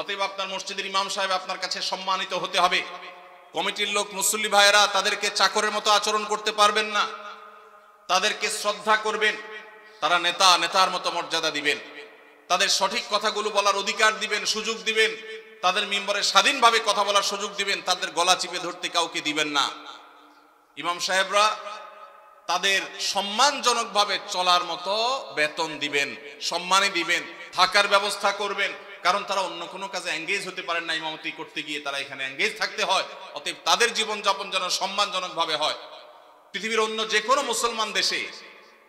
A: অতএব আপনার মসজিদের ইমাম সাহেব আপনার কাছে সম্মানিত হতে হবে। কমিটির লোক, মুসল্লি ভাইয়েরা তাদেরকে চাকরের মতো আচরণ করতে পারবেন না, তাদেরকে শ্রদ্ধা করবেন, তারা নেতার মতো মর্যাদা দিবেন। তাদের সঠিক কথাগুলো বলার অধিকার দিবেন, সুযোগ দিবেন, তাদের মিম্বরে স্বাধীনভাবে কথা বলার সুযোগ দিবেন, তাদের গলা চিপে ধরতে কাউকে দিবেন না। ইমাম সাহেবরা তাদের সম্মানজনকভাবে চলার মতো বেতন দিবেন, সম্মানে দিবেন, থাকার ব্যবস্থা করবেন, কারণ তারা অন্য কোনো কাজে এঙ্গেজ হতে পারেন না, ইমামতি করতে গিয়ে তারা এখানে এঙ্গেজ থাকতে হয়। অতএব তাদের জীবনযাপন যেন সম্মানজনকভাবে হয়। পৃথিবীর অন্য যে কোনো মুসলমান দেশে,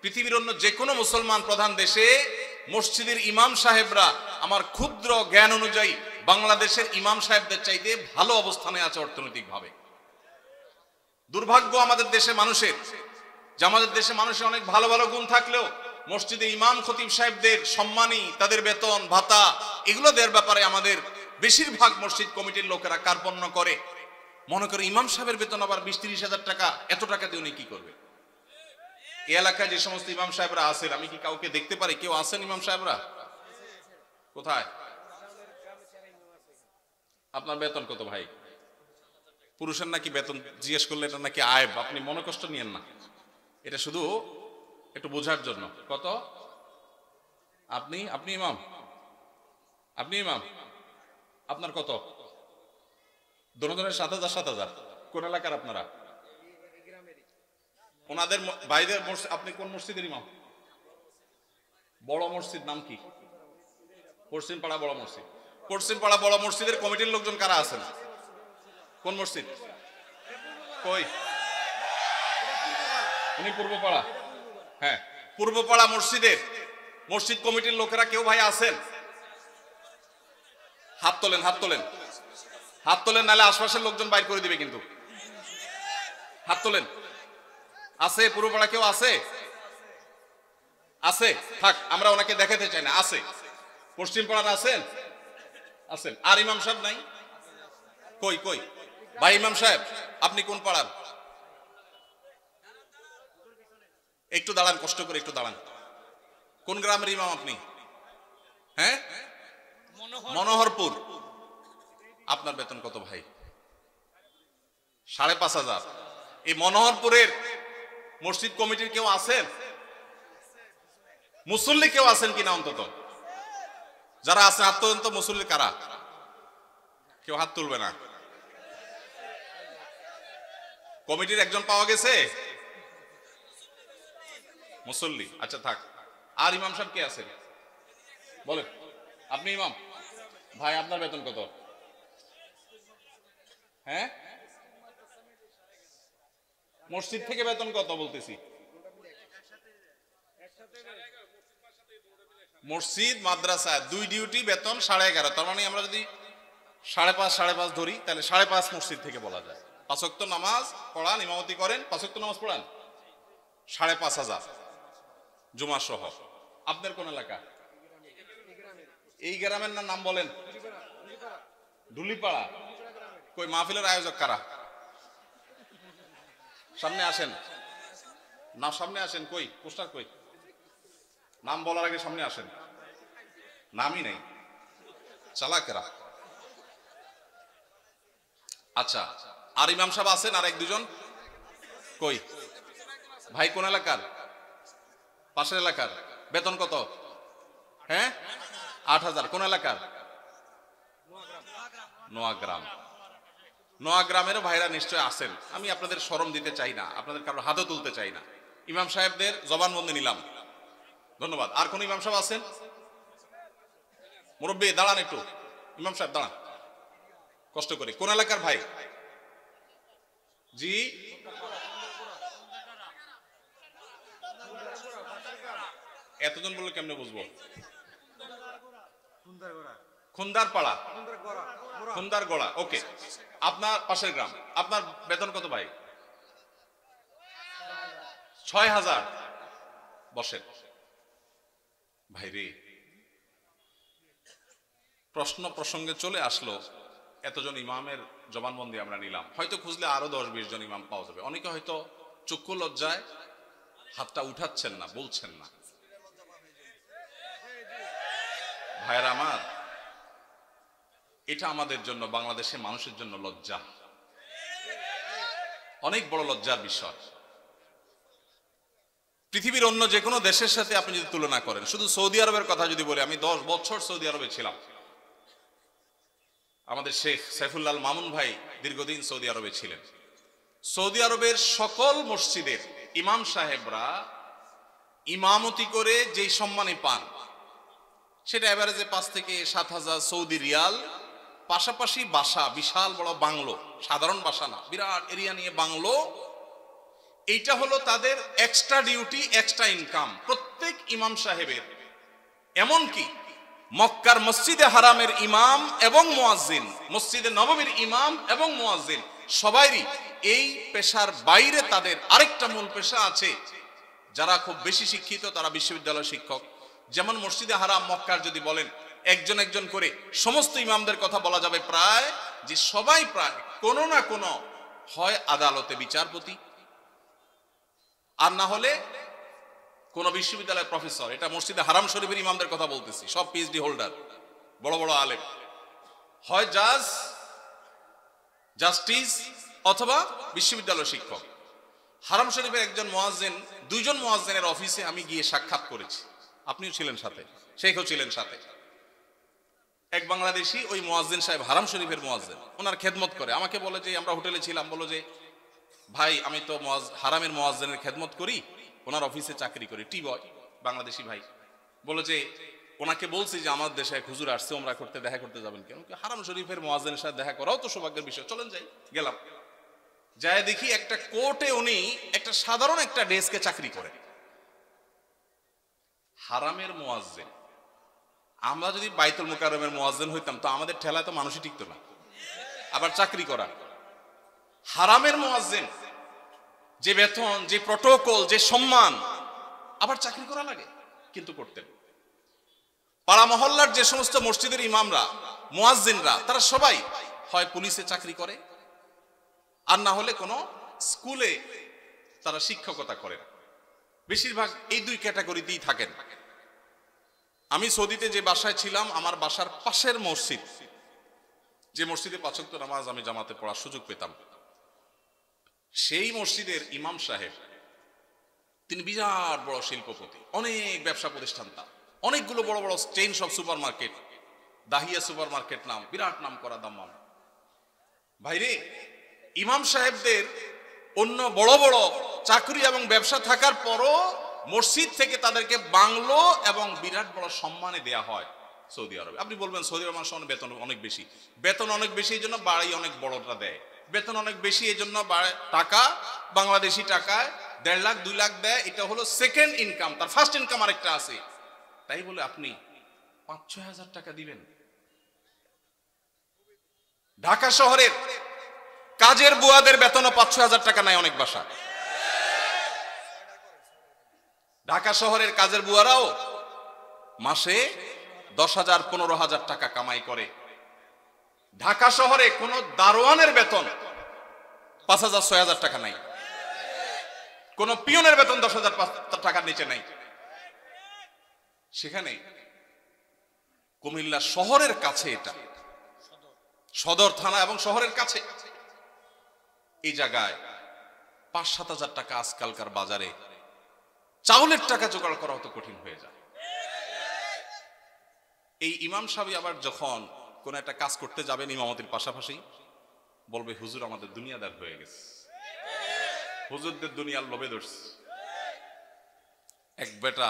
A: পৃথিবীর অন্য যে কোনো মুসলমান প্রধান দেশে মসজিদের ইমাম সাহেবরা আমার ক্ষুদ্র জ্ঞান অনুযায়ী বাংলাদেশের ইমাম সাহেবদের চাইতে ভালো অবস্থানে আছে অর্থনৈতিকভাবে। দুর্ভাগ্য আমাদের দেশে মানুষের, যে আমাদের দেশে মানুষের অনেক ভালো ভালো গুণ থাকলেও মসজিদে ইমাম খতিব সাহেবদের সম্মানী, তাদের বেতন ভাতা এগুলো দেওয়ার ব্যাপারে আমাদের বেশিরভাগ মসজিদ কমিটির লোকেরা কার্পণ্য করে। মনে করে ইমাম সাহেবের বেতন আবার 20-30 হাজার টাকা, এত টাকা দিয়ে উনি কি করবে? এই এলাকায় যে সমস্ত ইমাম সাহেবরা আছেন, আমি কি কাউকে দেখতে পারি কেউ আছেন ইমাম সাহেবরা? কোথায়? আপনার বেতন কত ভাই? পুরুষের নাকি বেতন জিজ্ঞেস করলে এটা নাকি আয়ব, আপনি মনে কষ্ট নিয়েন না, এটা শুধু একটু বোঝার জন্য। কত? আপনি আপনি ইমাম, আপনি ইমাম, আপনার কত? দোনোজনের 7,000 7,000। কোন এলাকার আপনারা? ওনাদের ভাইদের আপনি কোন মসজিদের ইমাম? বড় মসজিদ নাম কি? পশ্চিম পাড়া বড় মসজিদ। পশ্চিম পাড়া বড় মসজিদের কমিটির লোকজন কারা আছেন? কোন মসজিদ? কই? উনি পূর্বপাড়া। হ্যাঁ, পূর্বপাড়া মসজিদের মসজিদ কমিটির লোকেরা কেউ ভাই আছেন? হাত তোলেন, হাত তোলেন, হাত তোলেন, নাহলে আশপাশের লোকজন বাইর করে দিবে কিন্তু। হাত তোলেন। আছে পূর্বপাড়া কেউ আছে? আছে? থাক, আমরা ওনাকে দেখাতে চাই না। আছে। পশ্চিম পাড়ার আছেন? আছেন। আর ইমাম সাহেব নাই? কই কই ভাই ইমাম সাহেব, আপনি কোন পাড়ার? একটু দাঁড়ান, কষ্ট করে একটু দাঁড়ান। কোন গ্রামের ইমাম আপনি? হ্যাঁ, মনোহরপুর। আপনার বেতন কত ভাই? 5,500। এই মনোহরপুরের মসজিদ কমিটির কেউ আছেন? মুসল্লি কেউ আছেন কিনা অন্তত? যারা আছেন হাত তোলেন তো। মুসল্লি কারা? কেউ হাত তুলবে না। কমিটির একজন পাওয়া গেছে? মুসল্লি, আচ্ছা থাক। আর ইমাম সাহেব কে আছেন বলেন? আপনি ইমাম ভাই, আপনার বেতন কত? হ্যাঁ, মসজিদ থেকে বেতন কত বলতেছি? মসজিদ মাদ্রাসা দুই ডিউটি বেতন 11.5। তার মানে আমরা যদি 5.5 ধরি, তাহলে 5.5 মসজিদ থেকে বলা যায়। 5 ওয়াক্ত নামাজ পড়ান, ইমামতি করেন, 5 ওয়াক্ত নামাজ পড়ান, 5,500 জুমা সহ। আপনার কোন এলাকা? এই গ্রামের নাম বলেন? ঢুলিপাড়া। কই মাহফিলের আয়োজক কারা? সামনে আসেন না, সামনে আসেন। কই পোস্টার কই? নাম বলার আগে সামনে আসেন। নামই নেই, চালাকেরা। আচ্ছা, আর ইমাম সাহেব আছেন আর 1-2 জন? কই ভাই, কোন এলাকার? পাশের এলাকার। বেতন কত? হ্যাঁ, 8,000। কোন এলাকার? নোয়াগ্রাম। নোয়াগ্রামেরও ভাইরা নিশ্চয় আছেন। আমি আপনাদের শরম দিতে চাই না, আপনাদের কারোর হাতও তুলতে চাই না। ইমাম সাহেবদের জবানবন্দি নিলাম, ধন্যবাদ। আর কোন ইমাম সাহেব আছেন? মুরব্বী দাঁড়ান একটু। ইমাম সাহেব দাঁড়ান কষ্ট করে। কোন এলাকার ভাই? জি, এতজন বললে কেমনে বুঝবো? খুন্দার পাড়া, খুন্দার গোড়া। ওকে, আপনার পাশের গ্রাম। আপনার বেতন কত ভাই? 6,000। বসেন ভাই রে। প্রশ্ন প্রসঙ্গে চলে আসলো, এতজন ইমামের জবানবন্দি আমরা নিলাম। হয়তো খুঁজলে আরো 10-20 জন ইমাম পাওয়া যাবে। অনেকে হয়তো চক্ষু লজ্জায় হাতটা উঠাচ্ছেন না, বলছেন না। ভাইরা আমার, এটা আমাদের জন্য, বাংলাদেশের মানুষের জন্য লজ্জা, অনেক বড় লজ্জার বিষয়। পৃথিবীর অন্য যে কোনো দেশের সাথে আপনি যদি তুলনা করেন, শুধু সৌদি আরবের কথা যদি বলি, আমি 10 বছর সৌদি আরবে ছিলাম। আমাদের শেখ সাইফুল্লাহ মামুন ভাই দীর্ঘদিন সৌদি আরবে ছিলেন। সৌদি আরবের সকল মসজিদের ইমাম সাহেবরা ইমামতি করে যেই সম্মানে পান, সেটা এভারেজে 5 থেকে 7,000 সৌদি রিয়াল। পাশাপাশি বাসা, বিশাল বড় বাংলো, সাধারণ বাসা না, বিরাট এরিয়া নিয়ে বাংলো। এইটা হলো তাদের এক্সট্রা ডিউটি, এক্সট্রা ইনকাম প্রত্যেক ইমাম সাহেবের। এমনকি মক্কার মসজিদে হারামের ইমাম এবং মুয়াজ্জিন, মসজিদে নববীর ইমাম এবং মুয়াজ্জিন, সবাইরই এই পেশার বাইরে তাদের আরেকটা মূল পেশা আছে। যারা খুব বেশি শিক্ষিত তারা বিশ্ববিদ্যালয় শিক্ষক। যেমন মসজিদে হারাম মক্কার যদি বলেন একজন একজন করে সমস্ত ইমামদের কথা বলা যাবে, প্রায় যে সবাই প্রায় কোনো না কোনো হয় আদালতে বিচারপতি, আর না হলে কোন বিশ্ববিদ্যালয়ের প্রফেসর। এটা মসজিদে হারাম শরীফের ইমামদের কথা বলতেছি, সব পিএইচডি হোল্ডার, বড় বড় আলেম, হয় জাজ, জাস্টিস অথবা বিশ্ববিদ্যালয় শিক্ষক। হারাম শরীফের একজন মুয়াজ্জিন, 2 জন মুয়াজ্জিনের অফিসে আমি গিয়ে সাক্ষাৎ করেছি, আপনিও ছিলেন সাথে, শেখও ছিলেন সাথে। এক বাংলাদেশি ওই মুয়াজ্জিন সাহেব, হারাম শরীফের মুয়াজ্জিন, ওনার খেদমত করে। আমাকে বলে যে, আমরা হোটেলে ছিলাম, বলো যে ভাই আমি তো হারামের মুয়াজ্জিনের খেদমত করি, ওনার অফিসে চাকরি করি, টি বয়, বাংলাদেশি ভাই। বলো যে ওনাকে বলছি যে আমার দেশে এক হুজুর আসছে ওমরা করতে, দেখা করতে যাবেন কেন? হারাম শরীফের মুয়াজ্জিনের সাথে দেখা করাও তো সৌভাগ্যের বিষয়, চলেন যাই। গেলাম, যায় দেখি একটা কোর্টে উনি একটা সাধারণ একটা ডেস্কে চাকরি করেন, হারামের মুয়াজ্জিন। আমরা যদি বাইতুল মুকাররমের মুয়াজ্জিন হইতাম তো আমাদের ঠেলায় তো মানুষই টিকতো না, আবার চাকরি করা। হারামের মুয়াজ্জিন, যে বেতন, যে প্রটোকল, যে সম্মান, আবার চাকরি করা লাগে, কিন্তু করতেন। পাড়া মহল্লার যে সমস্ত মসজিদের ইমামরা, মুয়াজ্জিনরা, তারা সবাই হয় পুলিশে চাকরি করে, আর না হলে কোনো স্কুলে তারা শিক্ষকতা করেন। বেশিরভাগ এই 2 ক্যাটাগরিতেই থাকেন। আমি সৌদিতে যে বাসায় ছিলাম, আমার বাসার পাশের মসজিদ, যে মসজিদে 5 ওয়াক্ত নামাজ আমি জামাতে পড়ার সুযোগ পেতাম, সেই মসজিদের ইমাম সাহেব, তিনি বিরাট বড় শিল্পপতি, অনেক ব্যবসা প্রতিষ্ঠান, তার অনেকগুলো বড় বড় চেইন সব super market, Dahiya super market নাম, বিরাট নাম করা দাম্মাম। ভাইরে, ইমাম সাহেবদের অন্য বড় বড় চাকরি এবং ব্যবসা থাকার পরও মসজিদ থেকে তাদেরকে বাংলো এবং বিরাট বড় সম্মানে দেয়া হয় সৌদি আরবে। আপনি বলবেন সৌদি আরব মানুষের বেতন অনেক বেশি, বেতন অনেক বেশি এই জন্য বাড়ি অনেক বড়টা দেয়, বেতন অনেক বেশি এই জন্য টাকা, বাংলাদেশি টাকায় 1.5 লাখ 2 লাখ দেয়, এটা হলো সেকেন্ড ইনকাম, তার ফার্স্ট ইনকাম আরেকটা আছে। তাই বলে আপনি 5-6 হাজার টাকা দিবেন? ঢাকা শহরের কাজের বুয়াদের বেতনও 5-6 হাজার টাকা নেয় অনেক বাসা। ঢাকা শহরের কাজের বুয়ারাও মাসে 10,000 15,000 টাকা কামাই করে। ঢাকা শহরে কোন দারোয়ানের বেতন 5,000-6,000 টাকা নাই, কোন পিয়নের বেতন 10,000 টাকার নিচে নাই। সেখানে কুমিল্লা শহরের কাছে, এটা সদর থানা এবং শহরের কাছে, এই জায়গায় 5-7 হাজার টাকা আজকালকার বাজারে চাউলের টাকা জোগাড় করা হতো কঠিন হয়ে যায়। এই ইমাম সাহেব আবার যখন কোন একটা কাজ করতে যাবেন ইমামতির পাশাপাশি, বলবে হুজুর আমাদের দুনিয়াদার হয়ে গেছে, হুজুরদের দুনিয়ার লোভে ধরছে। এক বেটা,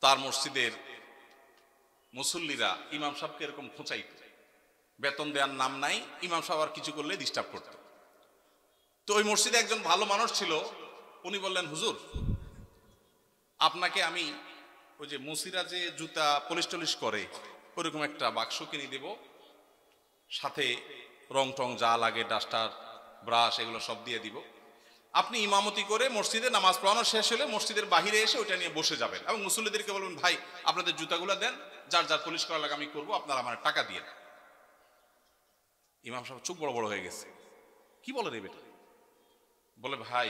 A: তার মসজিদের মুসল্লিরা ইমাম সাহেবকে এরকম খোঁচাইত, বেতন দেওয়ার নাম নাই, ইমাম সাহেব আর কিছু করলে ডিস্টার্ব করত। তো ওই মসজিদে একজন ভালো মানুষ ছিল, উনি বললেন হুজুর আপনাকে আমি ওই যে মুসিরা যে জুতা পলিশ টলিশ করে ওরকম একটা বাক্স কিনে দেব, সাথে রং টং যা লাগে, ডাস্টার, ব্রাশ, এগুলো সব দিয়ে দিব। আপনি ইমামতি করে মসজিদে নামাজ পড়ানো শেষ হলে মসজিদের বাহিরে এসে ওইটা নিয়ে বসে যাবেন এবং মুসল্লিদেরকে বলবেন ভাই আপনাদের জুতাগুলো দেন, যার যার পলিশ করা লাগে আমি করবো, আপনারা আমার টাকা দিয়ে। ইমাম সাহেব চোখ বড় বড় হয়ে গেছে, কি বলে রে বেটা? বলে ভাই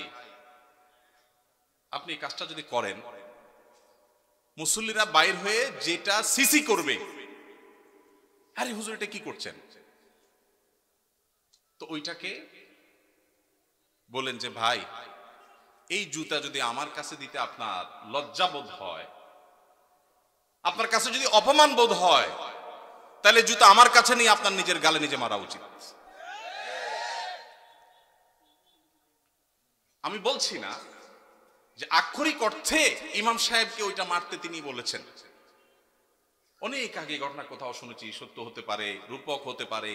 A: আপনি এই কাজটা যদি করেন, মুসল্লিরা বাইর হয়ে যেটা সিসি করবে, আরে হুজুর এটা কি করছেন? তো ওইটাকে বলেন যে ভাই এই জুতা যদি আমার কাছে দিতে আপনার লজ্জা বোধ হয়, আপনার কাছে যদি অপমান বোধ হয়, তাহলে জুতা আমার কাছে নিয়ে আপনার নিজের গালে নিজে মারা উচিত। আমি বলছি না যে আক্ষরিক অর্থে ইমাম সাহেবকে ওইটা মারতে তিনি বলেছেন। অনেক আগে ঘটনা কোথাও শুনেছি, সত্য হতে পারে, রূপক হতে পারে,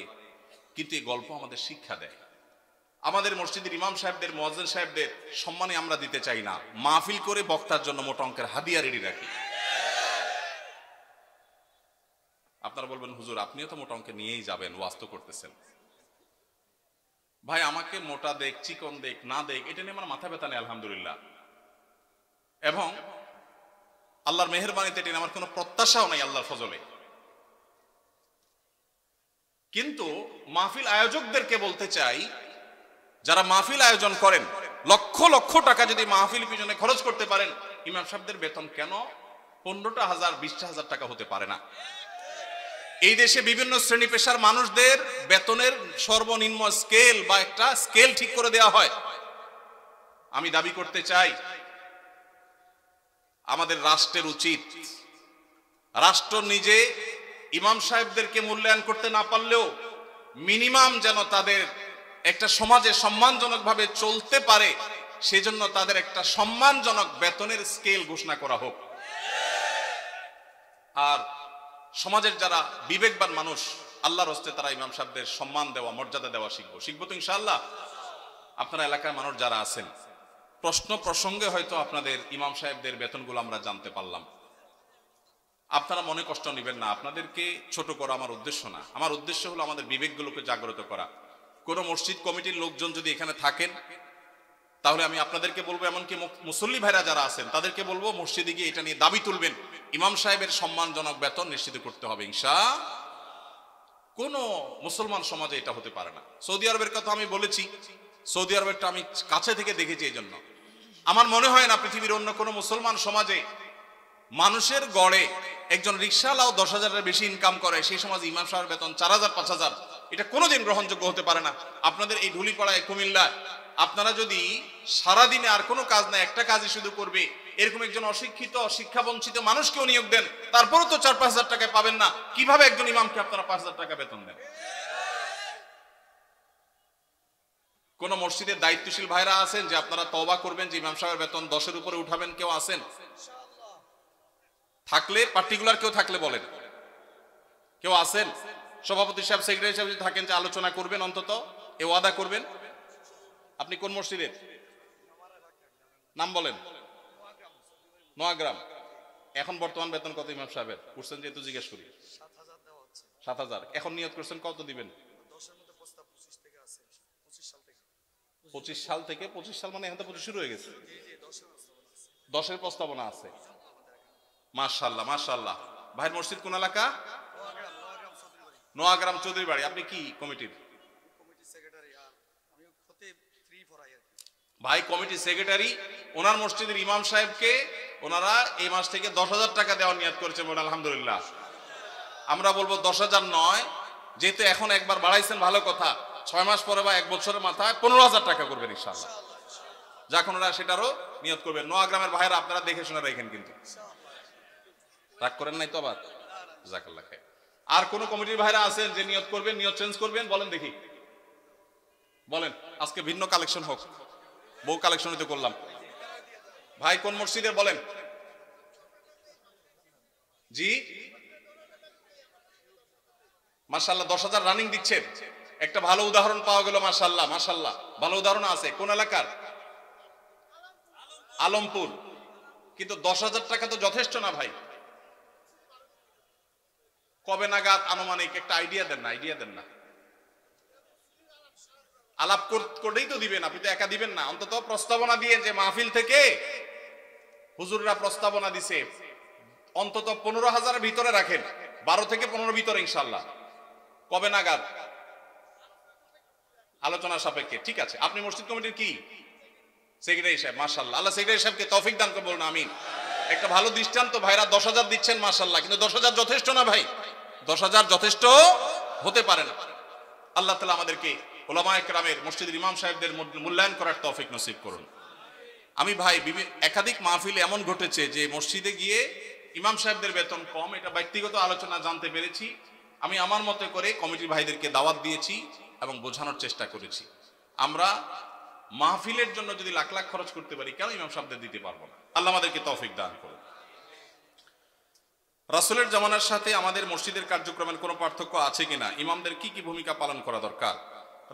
A: কিন্তু এই গল্প আমাদের শিক্ষা দেয়। আমাদের মসজিদের ইমাম সাহেবদের, মুয়াজ্জিন সাহেবদের সম্মানে আমরা দিতে চাই না, মাহফিল করে বক্তার জন্য মোটা অঙ্কের হাদিয়া রেডি রাখি। আপনারা বলবেন হুজুর আপনিও তো মোটা অঙ্কে নিয়েই যাবেন, ওয়াজ তো করতেছেন। ভাই আমাকে মোটা দেখ, চিকন দেখ, না দেখ, এটা নিয়ে আমার মাথা ব্যথা নেই আলহামদুলিল্লাহ, এবং আল্লাহর মেহেরবানিতে এটা আমার কোনো প্রত্যাশাও নাই আল্লাহর ফজলে। কিন্তু মাহফিল আয়োজকদেরকে বলতে চাই, যারা মাহফিল আয়োজন করেন, লক্ষ লক্ষ টাকা যদি মাহফিল পিছনে খরচ করতে পারেন, ইমাম সাহেবদের বেতন কেন 15,000 20,000 টাকা হতে পারে না? এই দেশে বিভিন্ন শ্রেণী পেশার মানুষদের বেতনের সর্বনিম্ন স্কেল বা একটা স্কেল ঠিক করে দেওয়া হয়। আমি দাবি করতে চাই আমাদের রাষ্ট্রের উচিত, রাষ্ট্র নিজে ইমাম সাহেবদেরকে মূল্যায়ন করতে না পারলেও মিনিমাম যেন তাদের একটা সমাজে সম্মানজনকভাবে চলতে পারে, সেজন্য তাদের একটা সম্মানজনক বেতনের স্কেল ঘোষণা করা হোক। আর সমাজের যারা বিবেকবান মানুষ, আল্লাহর হস্তে তারা ইমাম সাহেবদের সম্মান দেওয়া, মর্যাদা দেওয়া শিখবো তো ইনশাআল্লাহ। আপনারা এলাকার মানুষ যারা আছেন, প্রশ্ন প্রসঙ্গে হয়তো আপনাদের ইমাম সাহেবদের বেতনগুলো আমরা জানতে পারলাম, আপনারা মনে কষ্ট নেবেন না, আপনাদেরকে ছোট করা আমার উদ্দেশ্য না। আমার উদ্দেশ্য হলো আমাদের বিবেকগুলোকে জাগ্রত করা। কোন মসজিদ কমিটির লোকজন যদি এখানে থাকেন, তাহলে আমি আপনাদেরকে বলবো, এমনকি মুসল্লি ভাইরা যারা আছেন তাদেরকে বলবো, মসজিদে গিয়ে এটা নিয়ে দাবি তুলবেন, ইমাম সাহেবের সম্মানজনক বেতন নিশ্চিত করতে হবে ইনশাআল্লাহ। কোন মুসলমান সমাজে এটা হতে পারে না। সৌদি আরবের কথা আমি বলেছি, সৌদি আরবেরটা আমি কাছে থেকে দেখেছি, এই জন্য আমার মনে হয় না পৃথিবীর অন্য কোনো মুসলমান সমাজে মানুষের গড়ে একজন রিকশাওয়ালাও 10,000-এর বেশি ইনকাম করে, সেই সমাজে ইমাম সাহেবের বেতন 4,000 5,000, এটা কোনোদিন গ্রহণযোগ্য হতে পারে না। আপনাদের এই ঢুলিপাড়ায়, কুমিল্লা, আপনারা যদি সারাদিনে আর কোনো কাজ না, একটা কাজই শুধু করবে, এরকম একজন অশিক্ষিত, শিক্ষাবঞ্চিত মানুষকেও নিয়োগ দেন, তারপরও তো 4-5,000 টাকায় পাবেন না। কিভাবে একজন ইমামকে আপনারা 5,000 টাকা বেতন দেন? কোন মসজিদের দায়িত্বশীল ভাইরা আছেন যে আপনারা তওবা করবেন যে ইমাম সাহেবের বেতন 10-এর উপরে উঠাবেন? কেউ আছেন? থাকলে, পার্টিকুলার কেউ থাকলে বলেন। কেউ আছেন? সভাপতি সাহেব, সেক্রেটারি সাহেব যদি থাকেন যে আলোচনা করবেন, অন্তত এ ওয়াদা করবেন। আপনি কোন মসজিদের নাম বলেন? নোয়াগ্রাম। এখন বর্তমান বেতন কত ইমাম সাহেবের? করছেন যেহেতু জিজ্ঞেস করি। 7,000। এখন নিয়ত করছেন কত দিবেন? 25 সাল থেকে। 25 সাল মানে এখন তো 25 শুরু হয়ে গেছে। 10-এর প্রস্তাবনা আছে। মাশাআল্লাহ মাশাআল্লাহ। ভাইয়ের মসজিদ কোন এলাকা? নোয়াগ্রাম চৌধুরী বাড়ি। আপনি কি কমিটির? ভাই কমিটি সেক্রেটারি। ওনার মসজিদের ইমাম সাহেবকে ওনারা এই মাস থেকে 10,000 টাকা দেওয়ার নিয়ত করেছে, বলে আলহামদুলিল্লাহ। আমরা বলবো 10,000 নয়, যেহেতু এখন একবার বাড়াইছেন ভালো কথা, 6 মাস পরে বা 1 বছরের মাথায় 15,000 টাকা করবেন ইনশাআল্লাহ। যখন ওরা সেটারও নিয়ত করবেন। নোয়াগ্রামের ভাইরা আপনারা দেখে শুনে রাখেন, কিন্তু রাগ করেন নাই তো আবার? জাযাকাল্লাহ খাইর। আর কোন কমিটির ভাইরা আছেন যে নিয়ত করবেন, নিয়ত চেঞ্জ করবেন? বলেন দেখি, বলেন। আজকে ভিন্ন কালেকশন হোক, বউ কালেকশন হতে করলাম। ভাই কোন মসজিদের বলেন? জি মাশাআল্লাহ, 10,000 রানিং দিচ্ছেন। একটা ভালো উদাহরণ পাওয়া গেল, মাশাআল্লাহ মাশাআল্লাহ, ভালো উদাহরণ আছে। কোন এলাকার? আলমপুর। কিন্তু 10,000 টাকা তো যথেষ্ট না ভাই। কবে নাগাদ আনুমানিক একটা আইডিয়া দেন না? আইডিয়া দেন না, আলাপ করেই তো দিবেন। আপনি তো একা দিবেন না, অন্তত প্রস্তাবনা দিয়ে, যে মাহফিল থেকে হুজুররা প্রস্তাবনা দিছে, অন্তত 15,000-এর ভিতরে রাখেন, 12 থেকে 15 ভিতরে ইনশাআল্লাহ। কবে নাগাদ? আলোচনা সাপেক্ষে। ঠিক আছে। আপনি মসজিদ কমিটির কি? সেক্রেটারি সাহেব। মাশাআল্লাহ, আল্লাহ সেক্রেটারি সাহেবকে তৌফিক দান করে, বলুন আমিন। একটা ভালো দৃষ্টান্ত। ভাইরা 10,000 দিচ্ছেন, মাশাআল্লাহ, কিন্তু 10,000 যথেষ্ট না ভাই। 10,000 যথেষ্ট হতে পারে না। আল্লাহ তাআলা আমাদেরকে উলামায়ে কেরামের, মসজিদের ইমাম সাহেবদের মূল্যায়ন করার তৌফিক নসিব করুন। আমি ভাই একাধিক মাহফিলে এমন ঘটেছে যে মসজিদে গিয়ে ইমাম সাহেবদের বেতন কম, এটা ব্যক্তিগত আলোচনা জানতে পেরেছি। আমি আমার মতো করে কমিটির ভাইদেরকে দাওয়াত দিয়েছি এবং বোঝানোর চেষ্টা করেছি, আমরা মাহফিলের জন্য যদি লাখ লাখ খরচ করতে পারি, কেন ইমাম সাহেবদের দিতে পারবো না? আল্লাহ আমাদেরকে তৌফিক দান করুন। রাসূলের জামানার সাথে আমাদের মসজিদের কার্যক্রমের কোনো পার্থক্য আছে কিনা, ইমামদের কি কি ভূমিকা পালন করা দরকার?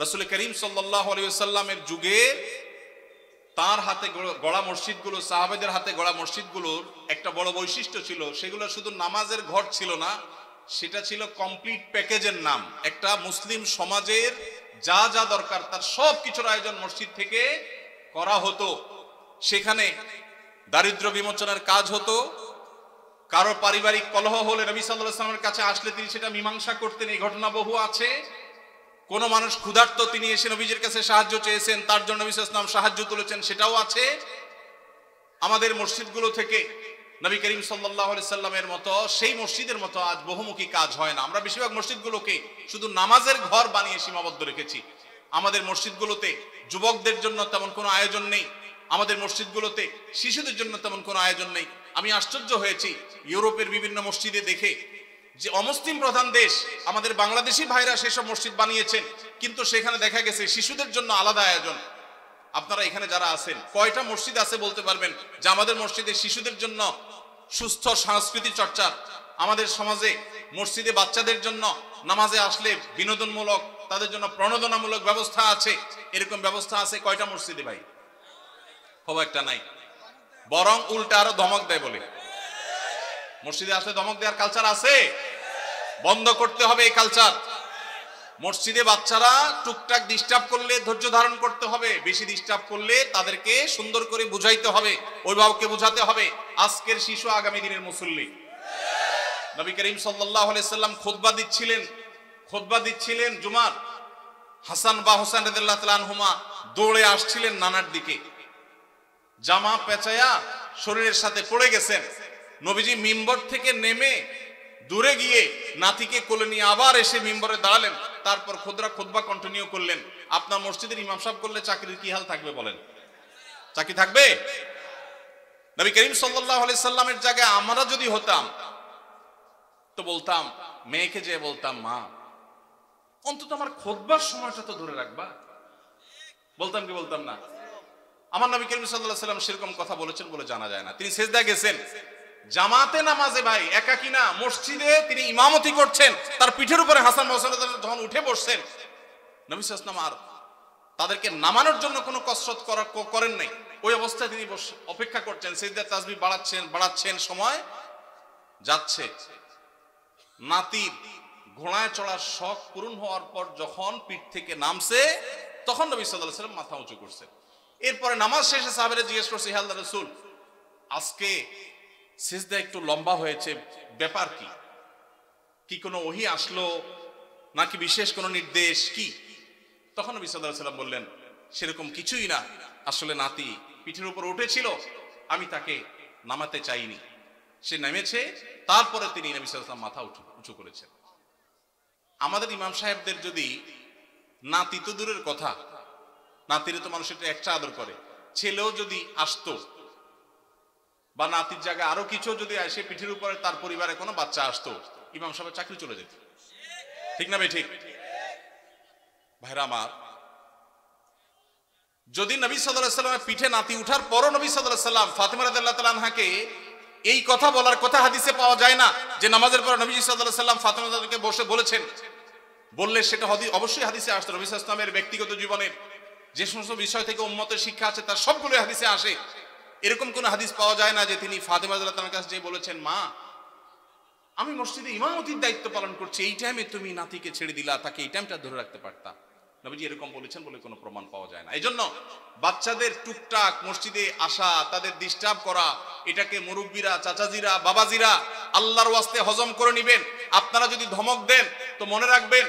A: রাসূল করিম সাল্লাল্লাহু আলাইহি ওয়াসাল্লামের যুগে তার হাতে গড়া মসজিদগুলো, সাহাবাদের হাতে গড়া মসজিদগুলোর একটা বড় বৈশিষ্ট্য ছিল, সেগুলো শুধু নামাজের ঘর ছিল না, সেটা ছিল কমপ্লিট প্যাকেজের নাম। একটা মুসলিম সমাজের যা যা দরকার তার সব কিছুর আয়োজন মসজিদ থেকে করা হতো। সেখানে দারিদ্র্য বিমোচনের কাজ হতো, কারো পারিবারিক কলহ হলে নবী সাল্লাল্লাহু আলাইহি ওয়াসাল্লামের কাছে আসলে তিনি সেটা মীমাংসা করতেন, এই ঘটনা বহু আছে। কোন মানুষ ক্ষুধার্ত, তিনি এসে নবীজির কাছে সাহায্য চেয়েছেন, তার জন্য নবী সাল্লাল্লাহু আলাইহি ওয়াসাল্লাম সাহায্য তুলেছেন, সেটাও আছে। আমাদের মসজিদগুলো থেকে নবী করিম সাল্লাল্লাহু আলাইহি ওয়াসাল্লামের মতো সেই মসজিদের মতো আজ বহুমুখী কাজ হয় না। আমরা বেশিরভাগ মসজিদগুলোকে শুধু নামাজের ঘর বানিয়ে সীমাবদ্ধ রেখেছি। আমাদের মসজিদগুলোতে যুবকদের জন্য তেমন কোনো আয়োজন নেই, আমাদের মসজিদগুলোতে শিশুদের জন্য তেমন কোনো আয়োজন নেই। আমি আশ্চর্য হয়েছি ইউরোপের বিভিন্ন মসজিদে দেখে যে অমুসলিম প্রধান দেশ, আমাদের বাংলাদেশি ভাইরা সেসব মসজিদ বানিয়েছেন, কিন্তু সেখানে দেখা গেছে শিশুদের জন্য আলাদা আয়োজন। আপনারা এখানে যারা আছেন, কয়টা মসজিদ আছে বলতে পারবেন যে আমাদের মসজিদে শিশুদের জন্য সুস্থ সাংস্কৃতিক চর্চার, আমাদের সমাজে মসজিদে বাচ্চাদের জন্য নামাজে আসলে বিনোদনমূলক, তাদের জন্য প্রণোদনামূলক ব্যবস্থা আছে, এরকম ব্যবস্থা আছে কয়টা মসজিদে ভাই? খুব একটা নাই, বরং উল্টা আরো ধমক দেয় বলে। মসজিদে আসলে ধমক দেওয়ার কালচার আছে, বন্ধ করতে হবে এই কালচার। মসজিদে বাচ্চারা টুকটাক ডিস্টার্ব করলে ধৈর্য ধারণ করতে হবে, বেশি ডিস্টার্ব করলে তাদেরকে সুন্দর করে বুঝাইতে হবে, অভিভাবককে বুঝাতে হবে আজকের শিশু আগামী দিনের মুসল্লি। নবী করিম সাল্লাল্লাহু আলাইহি সাল্লাম খুতবা দিচ্ছিলেন জুমার। হাসান বা হোসেন রাদিয়াল্লাহু তাআলা আনহুমা দৌড়ে আসছিলেন নানার দিকে, জামা পেঁচায়া শরীরের সাথে পড়ে গেছেন। নবীজি মিম্বর থেকে নেমে দূরে গিয়ে নাতিকে কোলে নিয়ে আবার এসে মিম্বরে দাঁড়ালেন, তারপর খুতবা কন্টিনিউ করলেন। আপনার মসজিদের ইমাম সাহেব করলে চাকরির কি হাল থাকবে বলেন? চাকরি থাকবে? নবী করিম সাল্লাল্লাহু আলাইহি সাল্লামের জায়গায় আমরা যদি হতাম তো বলতাম, মেয়েকে যে বলতাম, মা অন্তত আমার খুতবার সময়টা তো ধরে রাখবা। বলতাম কি বলতাম না? আমার নবী করিম সাল্লাল্লাহু আলাইহি সাল্লাম সেরকম কথা বলেছেন বলে জানা যায় না। তিনি সিজদায় গেছেন জামাতে নামাজে, ভাই একাকী না, মসজিদে তিনি ইমামতি করছেন, তার পিঠের উপরে হাসান হোসেন যখন উঠে বসছেন, নবী সাল্লাল্লাহু আলাইহি ওয়াসাল্লাম আর তাদেরকে নামানোর জন্য কোনো কসরত করেন নাই। ওই অবস্থায় তিনি অপেক্ষা করছেন, সিজদায় তাসবিহ বাড়াচ্ছেন, সময় যাচ্ছে। নাতির ঘোড়ায় চড়ার শখ পূরণ হওয়ার পর যখন পিঠ থেকে নামছে, তখন নবী সাল্লাল্লাহু আলাইহি ওয়াসাল্লাম মাথা উঁচু করছেন। এরপরে নামাজ শেষে সাহাবীরা জিজ্ঞেস করছে, হে আল্লাহর রাসূল, আজকে সিজদা একটু লম্বা হয়েছে, ব্যাপার কি? কি কোনো ওহী আসলো নাকি বিশেষ কোনো নির্দেশ কি? তখন নবী সাল্লাল্লাহু আলাইহি ওয়াসাল্লাম বললেন, সেরকম কিছুই না, আসলে নাতি পিঠের উপর উঠেছিল, আমি তাকে নামাতে চাইনি, সে নেমেছে, তারপরে তিনি নবী সাল্লাল্লাহু আলাইহি ওয়াসাল্লাম মাথা উঁচু করেছেন। আমাদের ইমাম সাহেবদের যদি নাতি তো দূরের কথা, নাতিরে তো মানুষ এটা একটা আদর করে, ছেলেও যদি আসতো বা নাতির জায়গায় আরো কিছু যদি আসে, পিঠের উপরে তার পরিবারে কোনো বাচ্চা আসতো, ইমাম সাহেবের চাকরি চলে যেত। ঠিক না ভাই? ঠিক ভাইরা আমার, যদি নবী সাল্লাল্লাহু আলাইহি ওয়াসাল্লামের পিঠে নাতি উঠার পরও নবী সাল্লাল্লাহু আলাইহি ওয়াসাল্লাম ফাতিমা রাদিয়াল্লাহু তাআলা আনহাকে এই কথা বলার কথা হাদিসে পাওয়া যায় না যে নামাজের পর নবী সাল্লাল্লাহু আলাইহি ওয়াসাল্লাম ফাতিমা রাদিয়াল্লাহু তাআলাকে বসে বলেছেন। বললে সেটা অবশ্যই হাদিসে আসতো। নবী সাল্লাল্লাহু আলাইহি ওয়াসাল্লামের ব্যক্তিগত জীবনের যে সমস্ত বিষয় থেকে উম্মতের শিক্ষা আছে তার সবগুলো হাদিসে আসে। এরকম কোন হাদিস পাওয়া যায় না যে তিনি ফাতিমা রাদিয়াল্লাহু তাআলার কাছে যেয়ে বলেছেন, মা আমি মসজিদে ইমামতির দায়িত্ব পালন করছি, এই টাইমে তুমি নাতিকে ছেড়ে দিলা, তাকে এই টাইমটা ধরে রাখতে পারতা। নবীজি এরকম বলেছেন বলে কোনো প্রমাণ পাওয়া যায় না। এই জন্য বাচ্চাদের টুকটাক মসজিদে আসা, তাদের ডিস্টার্ব করা, এটাকে মুরব্বীরা, চাচাজিরা, বাবাজিরা আল্লাহর ওয়াস্তে হজম করে নিবেন। আপনারা যদি ধমক দেন তো মনে রাখবেন,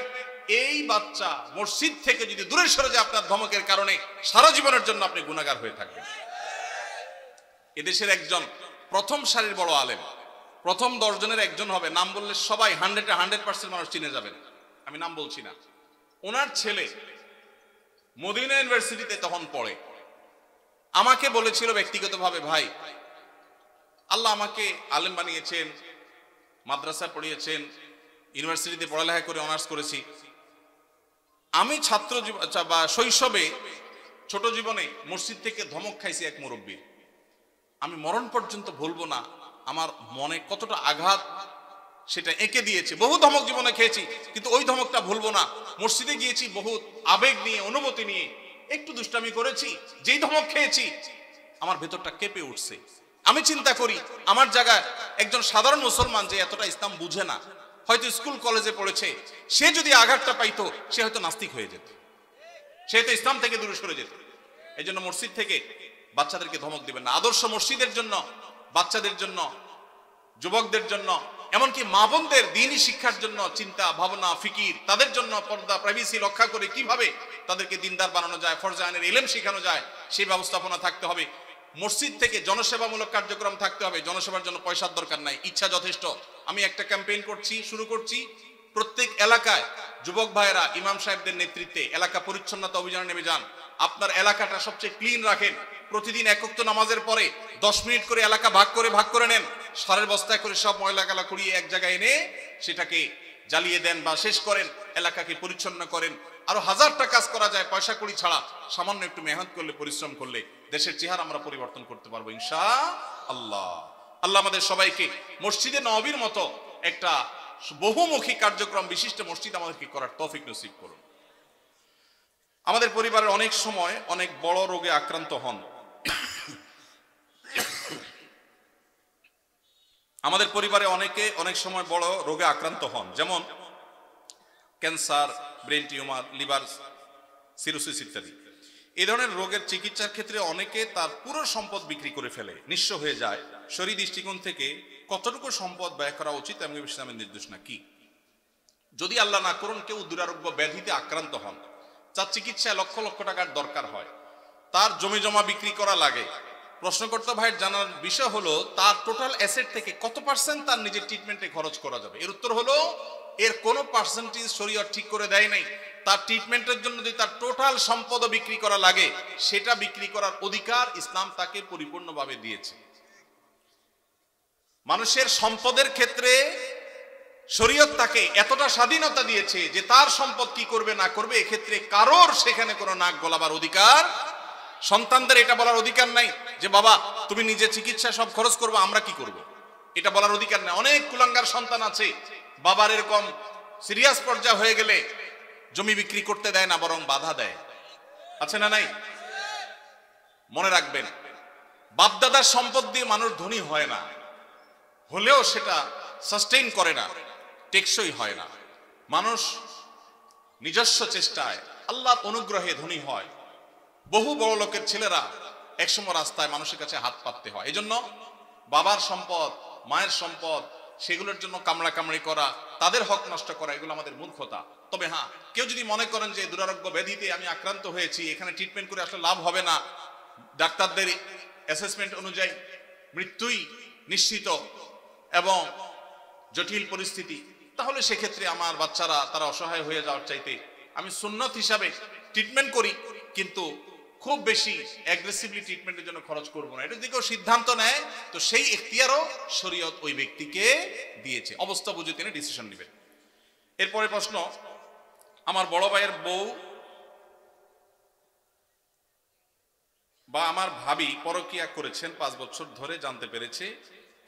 A: এই বাচ্চা মসজিদ থেকে যদি দূরে সরে যায় আপনার ধমকের কারণে, সারা জীবনের জন্য আপনি গুনাহগার হয়ে থাকবেন। এদেশের একজন প্রথম সারির বড় আলেম, প্রথম 10 জনের একজন হবে, নাম বললে সবাই 100% মানুষ চিনে যাবেন, আমি নাম বলছি না। ওনার ছেলে মদিনা ইউনিভার্সিটিতে তখন পড়ে।
B: আমাকে বলেছিল ব্যক্তিগতভাবে, ভাই আল্লাহ আমাকে আলেম বানিয়েছেন, মাদ্রাসা পড়িয়েছেন, ইউনিভার্সিটিতে পড়ালেখা করে অনার্স করেছি, আমি ছাত্র বা শৈশবে ছোট জীবনে মসজিদ থেকে ধমক খাইছি এক মুরব্বীর, আমি মরণ পর্যন্ত ভুলবো না। আমার মনে কতটা আঘাত সেটা এঁকে দিয়েছে। বহু ধমক জীবনে খেয়েছি, কিন্তু ওই ধমকটা ভুলবো না। মসজিদে গিয়েছি বহুত আবেগ নিয়ে, অনুভূতি নিয়ে, একটু দুষ্টামি করেছি, যেই ধমক খেয়েছি আমার ভেতরটা কেঁপে উঠছে। আমি চিন্তা করি আমার জায়গায় একজন সাধারণ মুসলমান যে এতটা ইসলাম বুঝে না, হয়তো স্কুল কলেজে পড়েছে, সে যদি আঘাতটা পাইতো সে হয়তো নাস্তিক হয়ে যেত, সে তো ইসলাম থেকে দূরে সরে যেত। এই জন্য মসজিদ থেকে বাচ্চাদেরকে ধমক দিবেন না। আদর্শ মসজিদের জন্য, বাচ্চাদের জন্য, যুবকদের জন্য, এমনকি মা বোনদের দ্বীনি শিক্ষার জন্য চিন্তা ভাবনা, ফিকির, তাদের জন্য পর্দা প্রাইভেসি রক্ষা করে কিভাবে তাদেরকে দিনদার বানানো যায়, ফরজে আইনের ইলম শেখানো যায়, সেই ব্যবস্থাপনা থাকতে হবে। মসজিদ থেকে জনসেবামূলক কার্যক্রম থাকতে হবে। জনসেবার জন্য পয়সার দরকার নাই, ইচ্ছা যথেষ্ট। আমি একটা ক্যাম্পেইন শুরু করছি, প্রত্যেক এলাকায় যুবক ভাইয়েরা ইমাম সাহেবদের নেতৃত্বে এলাকা পরিচ্ছন্নতা অভিযানে নেমে যান। আপনার এলাকাটা সবচেয়ে ক্লিন রাখেন। প্রতিদিন এক ওয়াক্ত নামাজের পরে 10 মিনিট করে এলাকা ভাগ করে নেন, সারের বস্তায় করে সব ময়লা কালা কুড়িয়ে এক জায়গায় এনে সেটাকে জ্বালিয়ে দেন বা শেষ করেন, এলাকাকে পরিচ্ছন্ন করেন। আরো হাজারটা কাজ করা যায় পয়সা কড়ি ছাড়া। সামান্য একটু মেহনত করলে, পরিশ্রম করলে দেশের চেহারা আমরা পরিবর্তন করতে পারবো ইনশাআল্লাহ। আল্লাহ আমাদের সবাইকে মসজিদে নববীর মতো একটা বহুমুখী কার্যক্রম বিশিষ্ট মসজিদ আমাদেরকে করার তৌফিক নসিব করুন। আমাদের পরিবারের অনেক সময় অনেক বড় রোগে আক্রান্ত হন। আমাদের পরিবারে অনেকে অনেক সময় বড় রোগে আক্রান্ত হন, যেমন cancer, brain tumour, liver cirrhosis ইত্যাদি। এই ধরনের রোগের চিকিৎসার ক্ষেত্রে অনেকে তার পুরো সম্পদ বিক্রি করে ফেলে, নিঃস্ব হয়ে যায়। শরীর দৃষ্টিকোণ থেকে কতটুকু সম্পদ ব্যয় করা উচিত এবং ইসলামের নির্দেশনা কি? যদি আল্লাহ না করুন কেউ দুরারোগ্য ব্যাধিতে আক্রান্ত হন, যার চিকিৎসায় লক্ষ লক্ষ টাকার দরকার হয়, তার জমি জমা বিক্রি করা লাগে, প্রশ্নকর্তা ভাইয়ের জানার বিষয় হলো তার টোটাল অ্যাসেট থেকে কত পার্সেন্ট তার নিজের ট্রিটমেন্টে খরচ করা যাবে? এর উত্তর হলো এর কোনো পার্সেন্টেজ শরীয়ত ঠিক করে দেয় নাই। তার ট্রিটমেন্টের জন্য যদি তার টোটাল সম্পদ বিক্রি করা লাগে, সেটা বিক্রি করার অধিকার ইসলাম তাকে পরিপূর্ণভাবে দিয়েছে। মানুষের সম্পদের ক্ষেত্রে শরীয়ত তাকে এতটা স্বাধীনতা দিয়েছে যে তার সম্পদ কি করবে না করবে এক্ষেত্রে কারোর সেখানে কোনো নাক গলাবার অধিকার, সন্তানদের এটা বলার অধিকার নাই যে বাবা তুমি নিজে চিকিৎসা সব খরচ করবে, আমরা কি করব, এটা বলার অধিকার নাই। অনেক কুলাঙ্গার সন্তান আছে, বাবার এরকম সিরিয়াস পর্যায়ে হয়ে গেলে জমি বিক্রি করতে দেয় না, বরং বাধা দেয়। আছে না নাই? মনে রাখবেন, বাপদাদার সম্পদ দিয়ে মানুষ ধনী হয় না, হলেও সেটা সাস্টেইন করে না, টেকসই হয় না। মানুষ নিজস্ব চেষ্টায় আল্লাহর অনুগ্রহে ধনী হয়। বহু বড় লোকের ছেলেরা একসময় রাস্তায় মানুষের কাছে হাত পাততে হয়। এই জন্য বাবার সম্পদ, মায়ের সম্পদ, সেগুলোর জন্য কামড়াকামড়ি করা, তাদের হক নষ্ট করা, এগুলো আমাদের মূর্খতা। তবে হ্যাঁ, কেউ যদি মনে করেন যে দুরারোগ্য ব্যাধিতে আমি আক্রান্ত হয়েছি, এখানে ট্রিটমেন্ট করে আসলে লাভ হবে না, ডাক্তারদের অ্যাসেসমেন্ট অনুযায়ী মৃত্যুই নিশ্চিত এবং জটিল পরিস্থিতি, তাহলে সেক্ষেত্রে আমার বাচ্চারা তারা অসহায় হয়ে যাওয়ার চাইতে আমি সুন্নত হিসাবে ট্রিটমেন্ট করি, কিন্তু খুব বেশি অ্যাগ্রেসিভলি ট্রিটমেন্টের জন্য খরচ করব না। এটা যদি কেউ সিদ্ধান্ত নেয় তো সেই এখতিয়ারও শরীয়ত ওই ব্যক্তিকে দিয়েছে, অবস্থা বুঝে তিনি ডিসিশন নেবেন। এরপরে প্রশ্ন, আমার বড় ভাইয়ের বউ বা আমার ভাবি পরকীয়া করেছেন 5 বছর ধরে, জানতে পেরেছে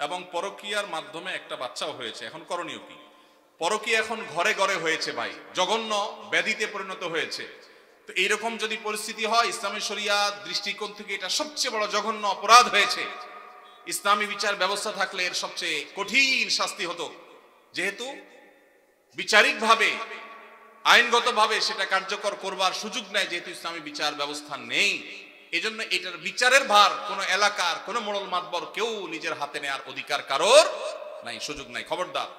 B: এবং পরকীয়ার মাধ্যমে একটা বাচ্চাও হয়েছে, এখন করণীয় কি? পরকীয়া এখন ঘরে ঘরে হয়েছে ভাই, জঘন্য ব্যাধিতে পরিণত হয়েছে। তো এইরকম যদি পরিস্থিতি হয়, ইসলামী শরিয়াত দৃষ্টিকোণ থেকে এটা সবচেয়ে বড় জঘন্য অপরাধ হয়েছে। ইসলামী বিচার ব্যবস্থা থাকলে এর সবচেয়ে কঠিন শাস্তি হতো, যেহেতু বিচারিকভাবে আইনগতভাবে সেটা কার্যকর করবার সুযোগ নেই, যেহেতু ইসলামী বিচার ব্যবস্থা নেই। এজন্য এটার বিচারের ভার কোন এলাকার কোন মোড়ল মাতবর কেউ নিজের হাতে নেওয়ার অধিকার কারোর নাই, সুযোগ নাই, খবরদার।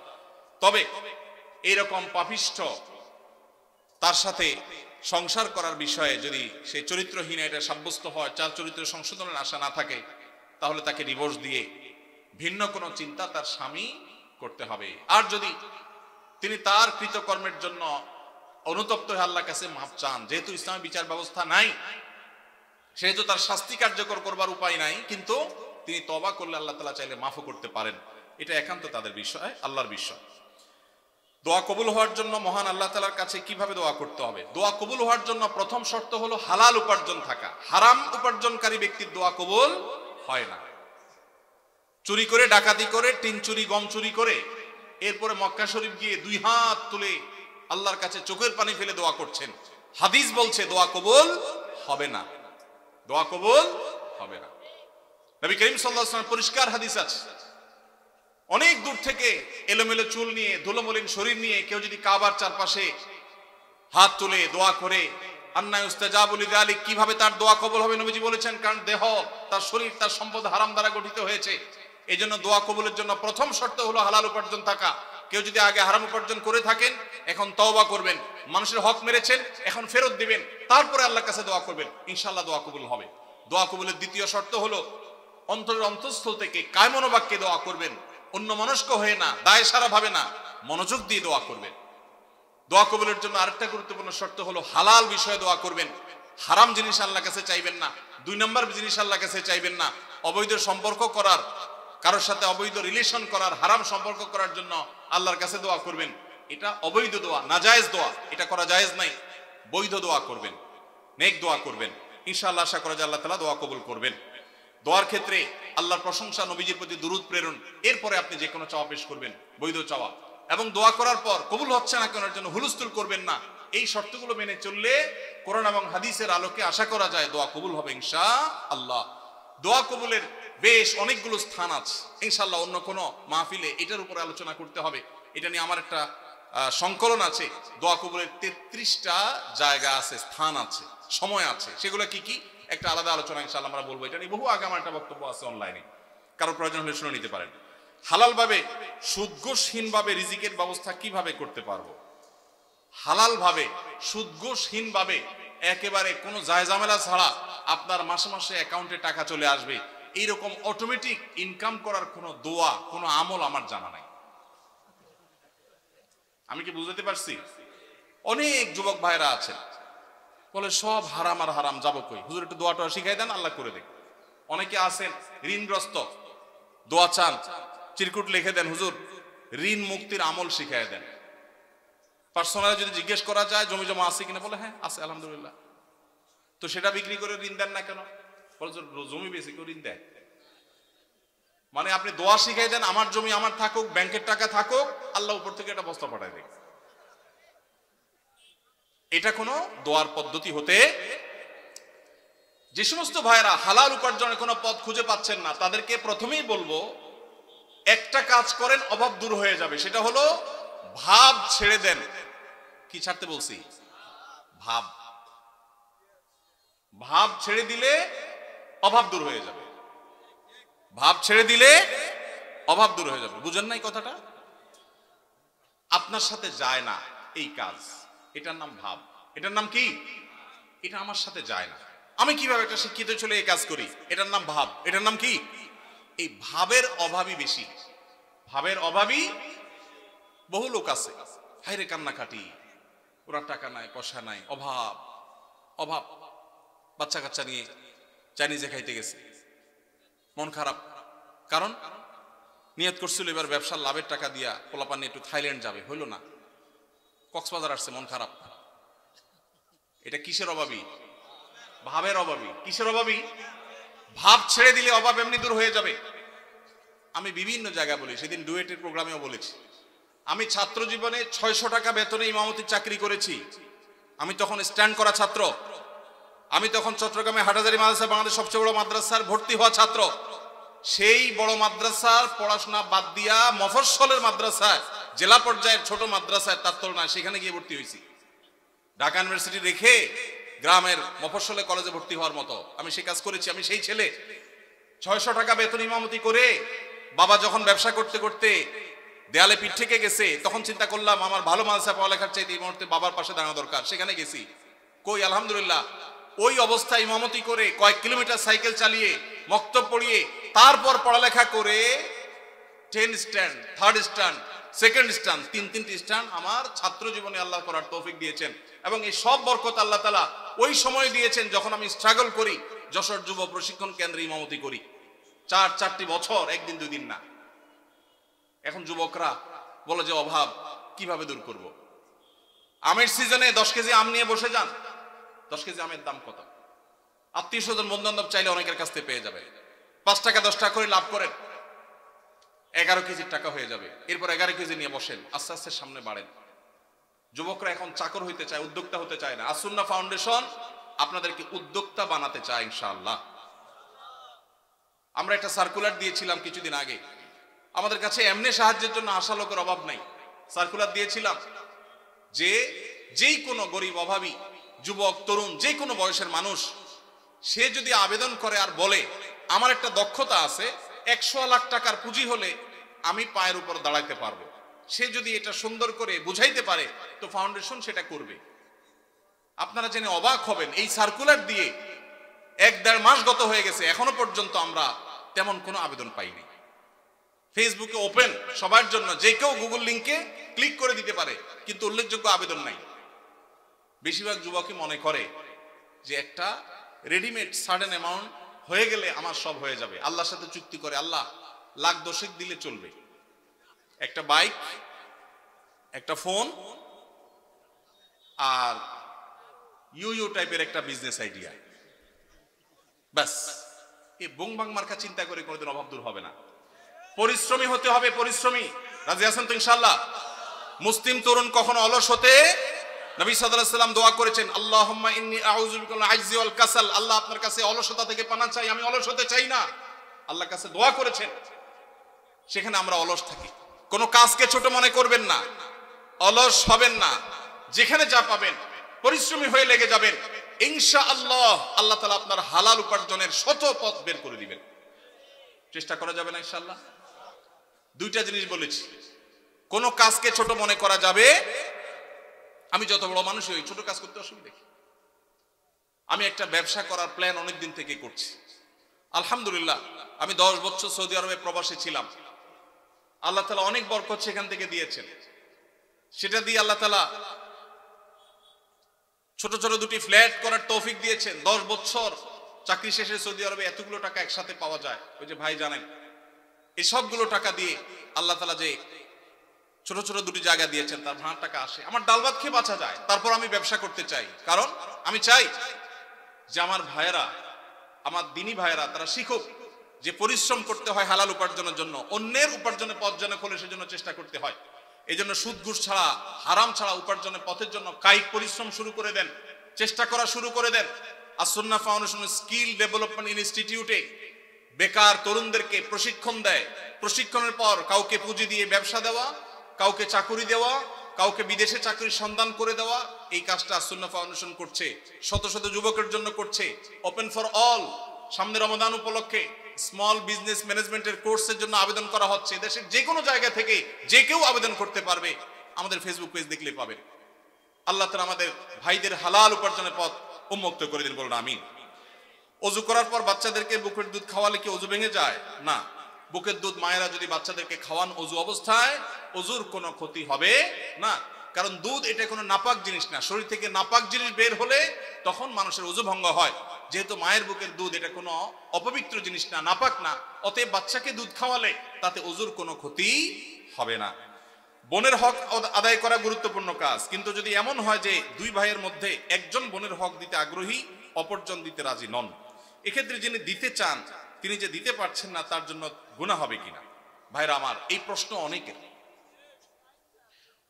B: তবে এইরকম পাপিষ্ঠ তার সাথে সংসার করার বিষয়ে যদি সে চরিত্রহীন এটা সাব্যস্ত হয়, চার চরিত্র সংশোধনের আশা না থাকে, তাহলে তাকে ডিভোর্স দিয়ে ভিন্ন কোনো চিন্তা তার স্বামী করতে হবে। আর যদি তিনি তার কৃতকর্মের জন্য অনুতপ্ত হয়ে আল্লাহর কাছে মাফ চান, যেহেতু ইসলামী বিচার ব্যবস্থা নাই, সেহেতু তার শাস্তি কার্যকর করবার উপায় নাই, কিন্তু তিনি তওবা করলে আল্লাহ তাআলা চাইলে মাফও করতে পারেন। এটা একান্ত তাদের বিষয়, আল্লাহর বিষয়। দোয়া কবুল হওয়ার জন্য মহান আল্লাহ তাআলার কাছে কিভাবে দোয়া করতে হবে? দোয়া কবুল হওয়ার জন্য প্রথম শর্ত হলো হালাল উপার্জন থাকা। হারাম উপার্জনকারী ব্যক্তির দোয়া কবুল হয় না। চুরি করে, ডাকাতি করে, টিন চুরি, গম চুরি করে এরপরে মক্কা শরীফ গিয়ে 2 হাত তুলে আল্লাহর কাছে চোখের পানি ফেলে দোয়া করছেন, হাদিস বলছে দোয়া কবুল হবে না, দোয়া কবুল হবে না। নবী করিম সাল্লাল্লাহু আলাইহি ওয়াসাল্লাম পরিষ্কার হাদিস আছে, অনেক দূর থেকে এলোমেলো চুল নিয়ে, ধুলোমলিন শরীর নিয়ে কেউ যদি কাবার চারপাশে হাত তুলে দোয়া করে, আন্না ইউস্তাজাবু লিযালিক, কিভাবে তার দোয়া কবুল হবে? নবীজি বলেছেন, কারণ দেহ, তার শরীর, তার সম্পদ হারাম দ্বারা গঠিত হয়েছে। এই জন্য দোয়া কবুলের জন্য প্রথম শর্ত হলো হালাল উপার্জন থাকা। কেউ যদি আগে হারাম উপার্জন করে থাকেন, এখন তওবা করবেন, মানুষের হক মেরেছেন, এখন ফেরত দিবেন, তারপরে আল্লাহর কাছে দোয়া করবেন, ইনশাআল্লাহ দোয়া কবুল হবে। দোয়া কবুলের দ্বিতীয় শর্ত হলো অন্তরের অন্তঃস্থল থেকে কায় মনোবাক্যে দোয়া করবেন, অন্য মনস্ক হয়ে না, দায় সারা ভাবে না, মনোযোগ দিয়ে দোয়া করবেন। দোয়া কবুলের জন্য আরেকটা গুরুত্বপূর্ণ শর্ত হলো হালাল বিষয়ে দোয়া করবেন। হারাম জিনিস আল্লাহর কাছে চাইবেন না, 2 নম্বর জিনিস আল্লাহর কাছে চাইবেন না। অবৈধ সম্পর্ক করার, কারোর সাথে অবৈধ রিলেশন করার, হারাম সম্পর্ক করার জন্য আল্লাহর কাছে দোয়া করবেন, এটা অবৈধ দোয়া, নাজায়েজ দোয়া, এটা করা জায়েজ নাই। বৈধ দোয়া করবেন, নেক দোয়া করবেন, ইনশাআল্লাহ আশা করা যায় আল্লাহ তাআলা দোয়া কবুল করবেন। দোয়ার ক্ষেত্রে আল্লাহর প্রশংসা, নবীজির প্রতি দুরূদ প্রেরণ, এরপরে আপনি যে কোনো চাওয়া পেশ করবেন, বৈধ চাওয়া। এবং দোয়া করার পর কবুল হচ্ছে না কেন জন্য হুলস্থুল করবেন না। এই শর্তগুলো মেনে চললে কোরআন এবং হাদিসের আলোকে আশা করা যায় দোয়া কবুল হবে ইনশাআল্লাহ। দোয়া কবুলের বেশ অনেকগুলো স্থান আছে, ইনশাআল্লাহ অন্য কোনো মাহফিলে এটার উপরে আলোচনা করতে হবে। এটা নিয়ে আমার একটা সংকলন আছে, দোয়া কবুলের 33টা জায়গা আছে, স্থান আছে, সময় আছে। সেগুলো কি কি একটা আলাদা আলোচনা ইনশাআল্লাহ আমরা বলবো। এটা নিয়ে বহু আগে আমার একটা বক্তব্য আছে অনলাইনে, কারো প্রয়োজন হলে শুনে নিতে পারেন। হালাল ভাবে, সুদঘোষহীন ভাবে রিজিকের ব্যবস্থা কিভাবে করতে পারবো? হালাল ভাবে, সুদঘোষহীন ভাবে, একেবারে কোনো জায়জামেলা ছাড়া আপনার মাসে মাসে অ্যাকাউন্টে টাকা চলে আসবে, এইরকম অটোমেটিক ইনকাম করার কোনো দোয়া, কোনো আমল আমার জানা নাই। আমি কি বুঝতে পারছি? অনেক যুবক ভাইরা আছেন বলে সব হারাম আর হারাম, যাবো কই? হুজুর একটু দোয়াটা শিখাই দেন, আল্লাহ করে দেখ। অনেকে আছেন ঋণগ্রস্ত, দোয়া চান, চিরকুট লিখে দেন, হুজুর ঋণ মুক্তির আমল শিখাই দেন। পার্সোনালি যদি জিজ্ঞেস করা যায় জমি জমা আছে কিনা, বলে হ্যাঁ আছে আলহামদুলিল্লাহ। তো সেটা বিক্রি করে ঋণ দেন না কেন? বলে জমি বেশি করে ঋণ দেয়। মানে আপনি দোয়া শিখাই দেন, আমার জমি আমার থাকুক, ব্যাংকের টাকা থাকুক, আল্লাহ উপর থেকে একটা বস্তা পাঠায় দেয়। এটা কোনো দোয়ার পদ্ধতি হতে। যে সমস্ত ভাইরা হালাল উপার্জনের কোনো পথ খুঁজে পাচ্ছেন না, তাদেরকে প্রথমেই বলবো একটা কাজ করেন, অভাব দূর হয়ে যাবে। সেটা হলো ভাব ছেড়ে দেন। কি ছাড়তে বলছি? ভাব। ভাব ছেড়ে দিলে অভাব দূর হয়ে যাবে। ভাব ছেড়ে দিলে অভাব দূর হয়ে যাবে। বুঝেন নাই কথাটা? আপনার সাথে যায় না এই কাজ, এটার নাম ভাব। এটার নাম কি? এটা আমার সাথে যায় না, আমি কিভাবে একটা শিক্ষিত ছেলে এই কাজ করি, এটার নাম ভাব। এটার নাম কি? এই ভাবের অভাবই বেশি। ভাবের অভাবই বহু লোক আছে, হাইরে কান্নাকাটি, ওরা টাকা নাই, পয়সা নাই, অভাব অভাব। বাচ্চা কাচ্চা নিয়ে চাইনিজে খাইতে গেছে, মন খারাপ। কারণ নিয়ত করছিল এবার ব্যবসার লাভের টাকা দিয়া পোলাপান একটু থাইল্যান্ড যাবে, হইল না, কক্সবাজার আসছে, মন খারাপ। এটা কিসের অভাবী? ভাবের অভাবী। কিসের অভাবী? ভাব ছেড়ে দিলে অভাব এমনি দূর হয়ে যাবে। আমি বিভিন্ন জায়গায় বলি, সেদিন ডুয়েটের প্রোগ্রামেও বলেছি, আমি ছাত্র জীবনে 600 টাকা বেতনে ইমামতির চাকরি করেছি। আমি তখন স্ট্যান্ড করা ছাত্র। আমি তখন চট্টগ্রামে হাটহাজারী মাদ্রাসা, বাংলাদেশ সবচেয়ে বড় মাদ্রাসার ভর্তি হওয়া ছাত্র। সেই বড় মাদ্রাসার পড়াশোনা বাদ দিয়া মফস্বলের মাদ্রাসায়, জেলা পর্যায়ের ছোট মাদ্রাসায়, তার তুলনায় সেখানে গিয়ে ভর্তি হয়েছি। ঢাকা ইউনিভার্সিটি রেখে গ্রামের মফস্বলে কলেজে ভর্তি হওয়ার মতো আমি সেই কাজ করেছি। আমি সেই ছেলে 600 টাকা বেতন ইমামতি করে, বাবা যখন ব্যবসা করতে করতে দেয়ালে পিঠ থেকে গেছে, তখন চিন্তা করলাম আমার ভালো মাদ্রাসা পড়ালেখার চাইতে এই মুহূর্তে বাবার পাশে দাঁড়ানো দরকার। সেখানে গেছি, কই আলহামদুলিল্লাহ ওই অবস্থায় ইমামতি করে কয়েক কিলোমিটার সাইকেল চালিয়ে মক্তব পড়িয়ে তারপর পড়ালেখা করে 10 stand, 3rd stand, 2nd stand, 3টি স্ট্যান্ড আমার ছাত্র জীবনে আল্লাহ করার তৌফিক দিয়েছেন। এবং এই সব বরকত আল্লাহ তাআলা ওই সময় দিয়েছেন যখন আমি স্ট্রাগল করি, যশোর যুব প্রশিক্ষণ কেন্দ্রে ইমামতি করি, 4-4টি বছর, একদিন 2 দিন না। এখন যুবকরা বলে যে অভাব কিভাবে দূর করব? আমের সিজনে 10 কেজি আম নিয়ে বসে যান। 10 কেজি আমের দাম কত? আত্মীয় স্বজন বন্ধু বান্ধব চাইলে অনেকের কাছ থেকে পেয়ে যাবে। 5 টাকা 10 টাকা করে লাভ করেন, 11 কেজির টাকা হয়ে যাবে। এরপর 11 কেজি নিয়ে বসেন, আস্তে আস্তে সামনে বাড়েন। যুবকরা এখন চাকর হইতে চায়, উদ্যোক্তা হতে চায় না। আসুন্নাহ ফাউন্ডেশন আপনাদেরকে উদ্যোক্তা বানাতে চায় ইনশাআল্লাহ। আমরা একটা সার্কুলার দিয়েছিলাম কিছুদিন আগে। আমাদের কাছে এমনি সাহায্যের জন্য আশা লোকের অভাব নাই। সার্কুলার দিয়েছিলাম যে যেই কোনো গরিব অভাবী যুবক তরুণ যে কোনো বয়সের মানুষ সে যদি আবেদন করে আর বলে আমার একটা দক্ষতা আছে, 100 লাখ টাকার পুঁজি হলে আমি পায়ের উপর দাঁড়াইতে পারবো, সে যদি এটা সুন্দর করে বুঝাইতে পারে তো ফাউন্ডেশন সেটা করবে। আপনারা জেনে অবাক হবেন, এই সার্কুলার দিয়ে 1-1.5 মাস গত হয়ে গেছে, এখনো পর্যন্ত আমরা তেমন কোনো আবেদন পাইনি। ফেসবুকে ওপেন সবার জন্য, যে কেউ গুগল লিংকে ক্লিক করে দিতে পারে, কিন্তু উল্লেখযোগ্য আবেদন নাই। বেশিরভাগ যুবকই মনে করে যে একটা রেডিমেড সার্টেন অ্যামাউন্ট হয়ে গেলে আমার সব হয়ে যাবে। আল্লাহর সাথে চুক্তি করে, আল্লাহ লাখ 10 দিলে চলবে, একটা বাইক, একটা ফোন আর ইউ টাইপের একটা বিজনেস আইডিয়া, ব্যাস। এই বংবাং মার্কা চিন্তা করে কোনোদিন অভাব দূর হবে না। পরিশ্রমী হতে হবে, পরিশ্রমী। রাজি আছেন তো ইনশাআল্লাহ? মুসলিম তরুণ কখনো অলস হতে, নবী সাল্লাল্লাহু আলাইহি ওয়াসাল্লাম দোয়া করেছেন, আল্লাহুম্মা ইন্নী আউযু বিকা মিনাল আজজি ওয়াল কাসাল। আল্লাহ আপনার কাছে অলসতা থেকে পানা চাই, আমি অলস হতে চাই না। আল্লাহর কাছে দোয়া করেছেন, সেখানে আমরা অলস থাকি। কোনো কাজকে ছোট মনে করবেন না, অলস হবেন না। যেখানে যা পাবেন পরিশ্রমী হয়ে লেগে যাবেন, ইনশাআল্লাহ আল্লাহ তাআলা আপনার হালাল উপার্জনের শত পথ বের করে দিবেন। চেষ্টা করা যাবে না ইনশাআল্লাহ? 2টা জিনিস বলেছি, কোন কাজকে ছোট মনে করা যাবে। আমি যত বড় মানুষই হই, ছোট কাজ করতে অসুবিধা কি? আমি একটা ব্যবসা করার প্ল্যান অনেকদিন থেকে করছি। আলহামদুলিল্লাহ, আমি 10 বছর সৌদি আরবে প্রবাসী ছিলাম। আল্লাহ তাআলা অনেক বরকত সেখান থেকে দিয়েছেন। সেটা দিয়ে আল্লাহ তাআলা ছোট ছোট 2টি ফ্ল্যাট করার তৌফিক দিয়েছেন। 10 বছর চাকরি শেষে সৌদি আরবে এতগুলো টাকা একসাথে পাওয়া যায়, ওই যে ভাই জানেন, এই সবগুলো টাকা দিয়ে আল্লাহ তাআলা যে ছোট ছোট 2টি জায়গা দিয়েছেন, তার ভাড়ার টাকা আসে, আমার ডাল ভাত খেয়ে বাঁচা যায়। তারপর আমি ব্যবসা করতে চাই, কারণ আমি চাই যে আমার ভাইয়েরা, আমার দিনী ভাইয়েরা, তারা শিখুক যে পরিশ্রম করতে হয় হালাল উপার্জনের জন্য। অন্যের উপার্জনের পথ যেন খোলে সেজন্য চেষ্টা করতে হয়। এই জন্য সুদ ঘুষ ছাড়া, হারাম ছাড়া উপার্জনের পথের জন্য কায়িক পরিশ্রম শুরু করে দেন, চেষ্টা করা শুরু করে দেন। আসুন্নাহ ফাউন্ডেশন স্কিল ডেভেলপমেন্ট ইনস্টিটিউটে বেকার তরুণদেরকে প্রশিক্ষণ দেয়। প্রশিক্ষণের পর কাউকে পুঁজি দিয়ে ব্যবসা দেওয়া, কাউকে চাকুরি দেওয়া, কাউকে বিদেশে চাকরির সন্ধান করে দেওয়া, এই কাজটা আসুন্নাহ ফাউন্ডেশন করছে। শত শত যুবকের জন্য করছে। Open for all. সামনে রমাদান উপলক্ষে স্মল বিজনেস ম্যানেজমেন্টের কোর্সের জন্য আবেদন করা হচ্ছে। দেশের যে কোনো জায়গা থেকে যে কেউ আবেদন করতে পারবে। আমাদের ফেসবুক পেজ দেখলে পাবেন। আল্লাহ তাআলা আমাদের ভাইদের হালাল উপার্জনের পথ উন্মুক্ত করে দিন, বলুন আমিন। ওযু করার পর বাচ্চাদেরকে বুকের দুধ খাওয়ালে কি ওযু ভেঙে যায়? না। বুকের দুধ মায়েরা যদি বাচ্চাদেরকে খাওয়ান ওযু অবস্থায়, ওযুর কোনো ক্ষতি হবে না। কারণ দুধ এটা কোনো নাপাক জিনিস না। শরীর থেকে নাপাক জিনিস বের হলে তখন মানুষের ওযু ভঙ্গ হয়। যেহেতু মায়ের বুকের দুধ এটা কোনো অপবিত্র জিনিস না, নাপাক না, অতএব বাচ্চাকে দুধ খাওয়ালে তাতে ওযুর কোনো ক্ষতি হবে না। বোনের হক আদায় করা গুরুত্বপূর্ণ কাজ, কিন্তু যদি এমন হয় যে 2 ভাইয়ের মধ্যে একজন বোনের হক দিতে আগ্রহী, অপরজন দিতে রাজি নন, এক্ষেত্রে যিনি দিতে চান তিনি যে দিতে পারছেন না, তার জন্য গুনাহ হবে কিনা? ভাইরা আমার, এই প্রশ্ন অনেকের।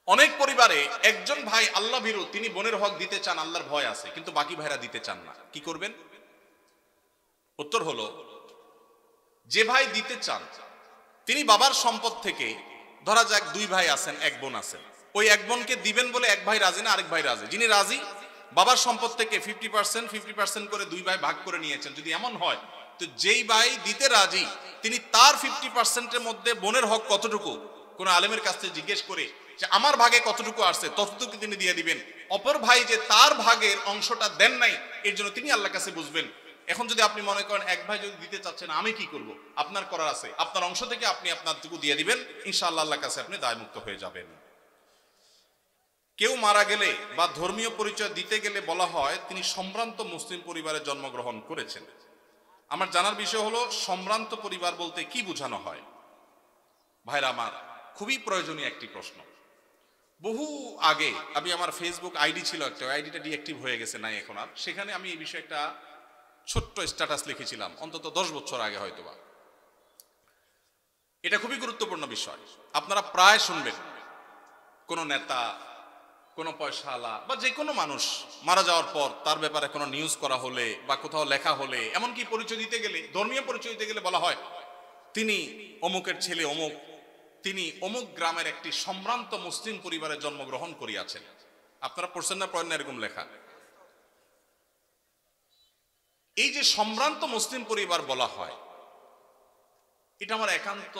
B: অনেক পরিবারে একজন ভাই আল্লাহ ভীরু, তিনি বোনের হক দিতে চান, আল্লাহর ভয় আছে, কিন্তু বাকি ভাইরা দিতে চান না। কি করবেন? উত্তর হলো, যে ভাই দিতে চান তিনি বাবার সম্পদ থেকে, ধরা যাক 2 ভাই আছেন, 1 বোন আছেন, ওই 1 বোনকে দিবেন বলে 1 ভাই রাজি না, আরেক ভাই রাজি। যিনি রাজি, বাবার সম্পদ থেকে 50% করে 2 ভাই ভাগ করে নিয়েছেন। যদি এমন হয়, তো যেই ভাই দিতে রাজি তিনি তার 50%-এর মধ্যে বোনের হক কতটুকু, কোন আলেমের কাছ থেকে জিজ্ঞেস করে যে আমার ভাগে কতটুকু আসছে, ততটুকু তিনি দিয়ে দিবেন। অপর ভাই যে তার ভাগের অংশটা দেন নাই, এর জন্য তিনি আল্লাহর কাছে বুঝবেন। এখন যদি আপনি মনে করেন 1 ভাই যদি দিতে চাচ্ছেন, আমি কি করব? আপনার করার আছে, আপনার অংশ থেকে আপনি আপনারটুকু দিয়ে দিবেন, ইনশাআল্লাহ আল্লাহর কাছে আপনি দায়মুক্ত হয়ে যাবেন। কেউ মারা গেলে বা ধর্মীয় পরিচয় দিতে গেলে বলা হয় তিনি সম্ভ্রান্ত মুসলিম পরিবারে জন্মগ্রহণ করেছেন। আমার জানার বিষয় হলো সম্ভ্রান্ত পরিবার বলতে কি বোঝানো হয়। ভাইরা আমার, খুবই প্রয়োজনীয় একটি প্রশ্ন। বহু আগে আমি, আমার ফেসবুক আইডি ছিল একটা, আইডিটা ডিঅ্যাক্টিভ হয়ে গেছে, নাই এখন আর। সেখানে আমি এই বিষয়ে একটা ছোট্ট স্ট্যাটাস লিখেছিলাম, অন্তত 10 বছর আগে হয়তোবা। এটা খুবই গুরুত্বপূর্ণ বিষয়। আপনারা প্রায় শুনবেন কোন নেতা, কোন পয়সাওয়ালা বা যে কোনো মানুষ মারা যাওয়ার পর তার ব্যাপারে কোনো নিউজ করা হলে বা কোথাও লেখা হলে, এমনকি পরিচয় দিতে গেলে, ধর্মীয় পরিচয় দিতে গেলে বলা হয় তিনি অমুকের ছেলে অমুক, তিনি অমুক গ্রামের একটি সম্ভ্রান্ত মুসলিম পরিবারে জন্মগ্রহণ করিয়াছেন। আপনারা পড়ছেন না, পড়েন না এরকম লেখা? এই যে সম্ভ্রান্ত মুসলিম পরিবার বলা হয়, এটা আমার একান্ত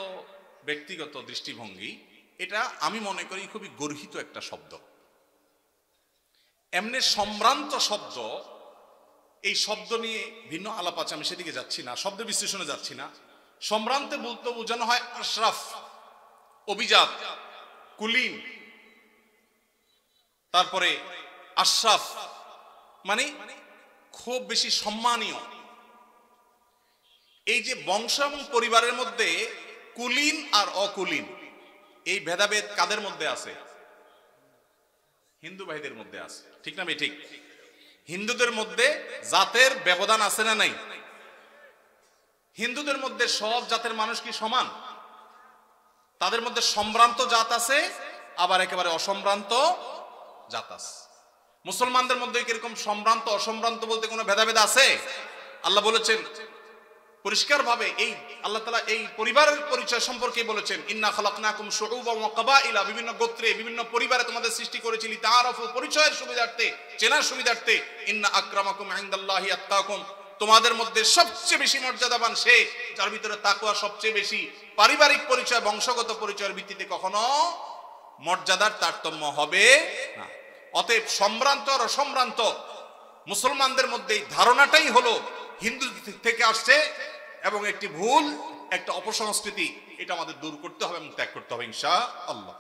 B: ব্যক্তিগত দৃষ্টিভঙ্গি। এটা আমি মনে করি খুবই গর্হিত একটা শব্দ। এমনি সম্ভ্রান্ত শব্দ, এই শব্দ নিয়ে ভিন্ন আলাপ আছে, আমি সেদিকে যাচ্ছি না, শব্দ বিশ্লেষণে যাচ্ছি না। সম্ভ্রান্তে বলতে বোঝানো হয় আশরাফ, অভিজাত, কুলীন, তারপরে আশরাফ মানে খুব বেশি সম্মানীয়। এই যে বংশ এবং পরিবারের মধ্যে কুলীন আর অকুলীন, এই ভেদাভেদ কাদের মধ্যে আছে? হিন্দু ভাইদের মধ্যে আছে, ঠিক না ভাই? ঠিক। হিন্দুদের মধ্যে জাতের ব্যবধান আছে না নাই? হিন্দুদের মধ্যে সব জাতের মানুষ কি সমান? তাদের মধ্যে সম্ভ্রান্ত জাত আছে, আবার একেবারে অসম্ভ্রান্ত জাত আছে। মুসলমানদের মধ্যে কিরকম সম্ভ্রান্ত অসম্ভ্রান্ত বলতে কোনো ভেদাভেদ আছে? আল্লাহ বলেছেন পরিষ্কার ভাবে, এই আল্লাহ তাআলা এই পরিবারের পরিচয় সম্পর্কে বলেছেন, ইন্না খালাকনাকুম শুউবান ওয়া কাবাইলা, বিভিন্ন গোত্রে বিভিন্ন পরিবারে তোমাদের সৃষ্টি করেছি, লিতাআরাফু, পরিচয়ের সুবিধার্থে, চেনার সুবিধার্থে। ইন্না আকরামাকুম ইনদাল্লাহি আত্তাকুম, তোমাদের মধ্যে সবচেয়ে বেশি মর্যাদাবান সে যার ভিতরে তাকওয়া সবচেয়ে বেশি। পারিবারিক পরিচয়, বংশগত পরিচয়ের ভিত্তিতে কখনো মর্যাদার তারতম্য হবে না। অতএব সম্ভ্রান্ত আর অসম্ভ্রান্ত মুসলমানদের মধ্যে এই ধারণাটাই হলো হিন্দু থেকে আসছে এবং একটি ভুল, একটা অপসংস্কৃতি। এটা আমাদের দূর করতে হবে এবং ত্যাগ করতে হবে ইনশাআল্লাহ।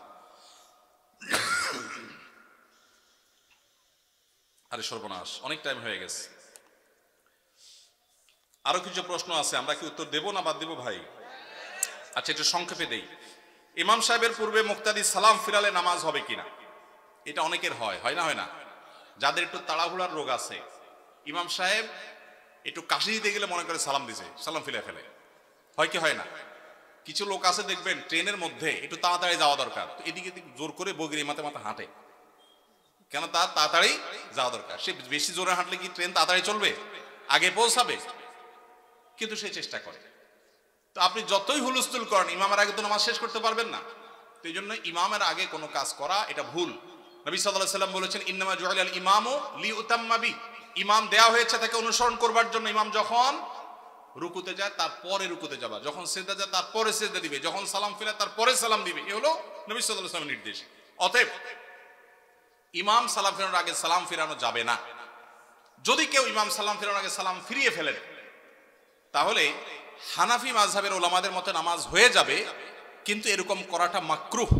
B: আরে সর্বনাশ, অনেক টাইম হয়ে গেছে। আরো কিছু প্রশ্ন আছে, আমরা কি উত্তর দেব না বাদ দেব ভাই? আচ্ছা, একটু সংক্ষেপে দেই। ইমাম সাহেবের পূর্বে মুক্তাদি সালাম ফিরালে নামাজ হবে কিনা? এটা অনেকের হয়, হয় না? হয় না? যাদের একটু তাড়াহুড়ার রোগ আছে, ইমাম সাহেব একটু কাশি দিতে গেলে মনে করে সালাম দিছে, সালাম ফিরে ফেলে। হয় কি হয় না? কিছু লোক আছে দেখবেন ট্রেনের মধ্যে একটু তাড়াতাড়ি যাওয়া দরকার, তো এদিকে জোর করে বগির মাথা মাথা হাঁটে, কেন? তার তাড়াতাড়ি যাওয়া দরকার। সে বেশি জোরে হাঁটলে কি ট্রেন তাড়াতাড়ি চলবে? আগে পৌঁছাবে? কিন্তু সে চেষ্টা করে। তো আপনি যতই হুলস্থুল করেন, ইমামের আগে তো নামাজ শেষ করতে পারবেন না। তো এই জন্য ইমামের আগে কোনো কাজ করা এটা ভুল। নবী সাল্লাল্লাহু আলাইহি ওয়াসাল্লাম বলেছেন, ইন্নামা জুইলাল ইমামু লিউতাম্মা বি, ইমাম দেয়া হয়েছে তাকে অনুসরণ করবার জন্য। ইমাম যখন রুকুতে যায় তারপরে রুকুতে যাবা, যখন সিজদা যায় তারপরে সিজদা দিবে, যখন সালাম ফিরে তারপরে সালাম দিবে। এ হলো নবী সাল্লাল্লাহু আলাইহি ওয়াসাল্লামের নির্দেশ। অতএব ইমাম সালাম ফেরানোর আগে সালাম ফিরানো যাবে না। যদি কেউ ইমাম সালাম ফেরানোর আগে সালাম ফিরিয়ে ফেলেন, তাহলে হানাফি মাযহাবের ওলামাদের মতে নামাজ হয়ে যাবে, কিন্তু এরকম করাটা মাকরুহ।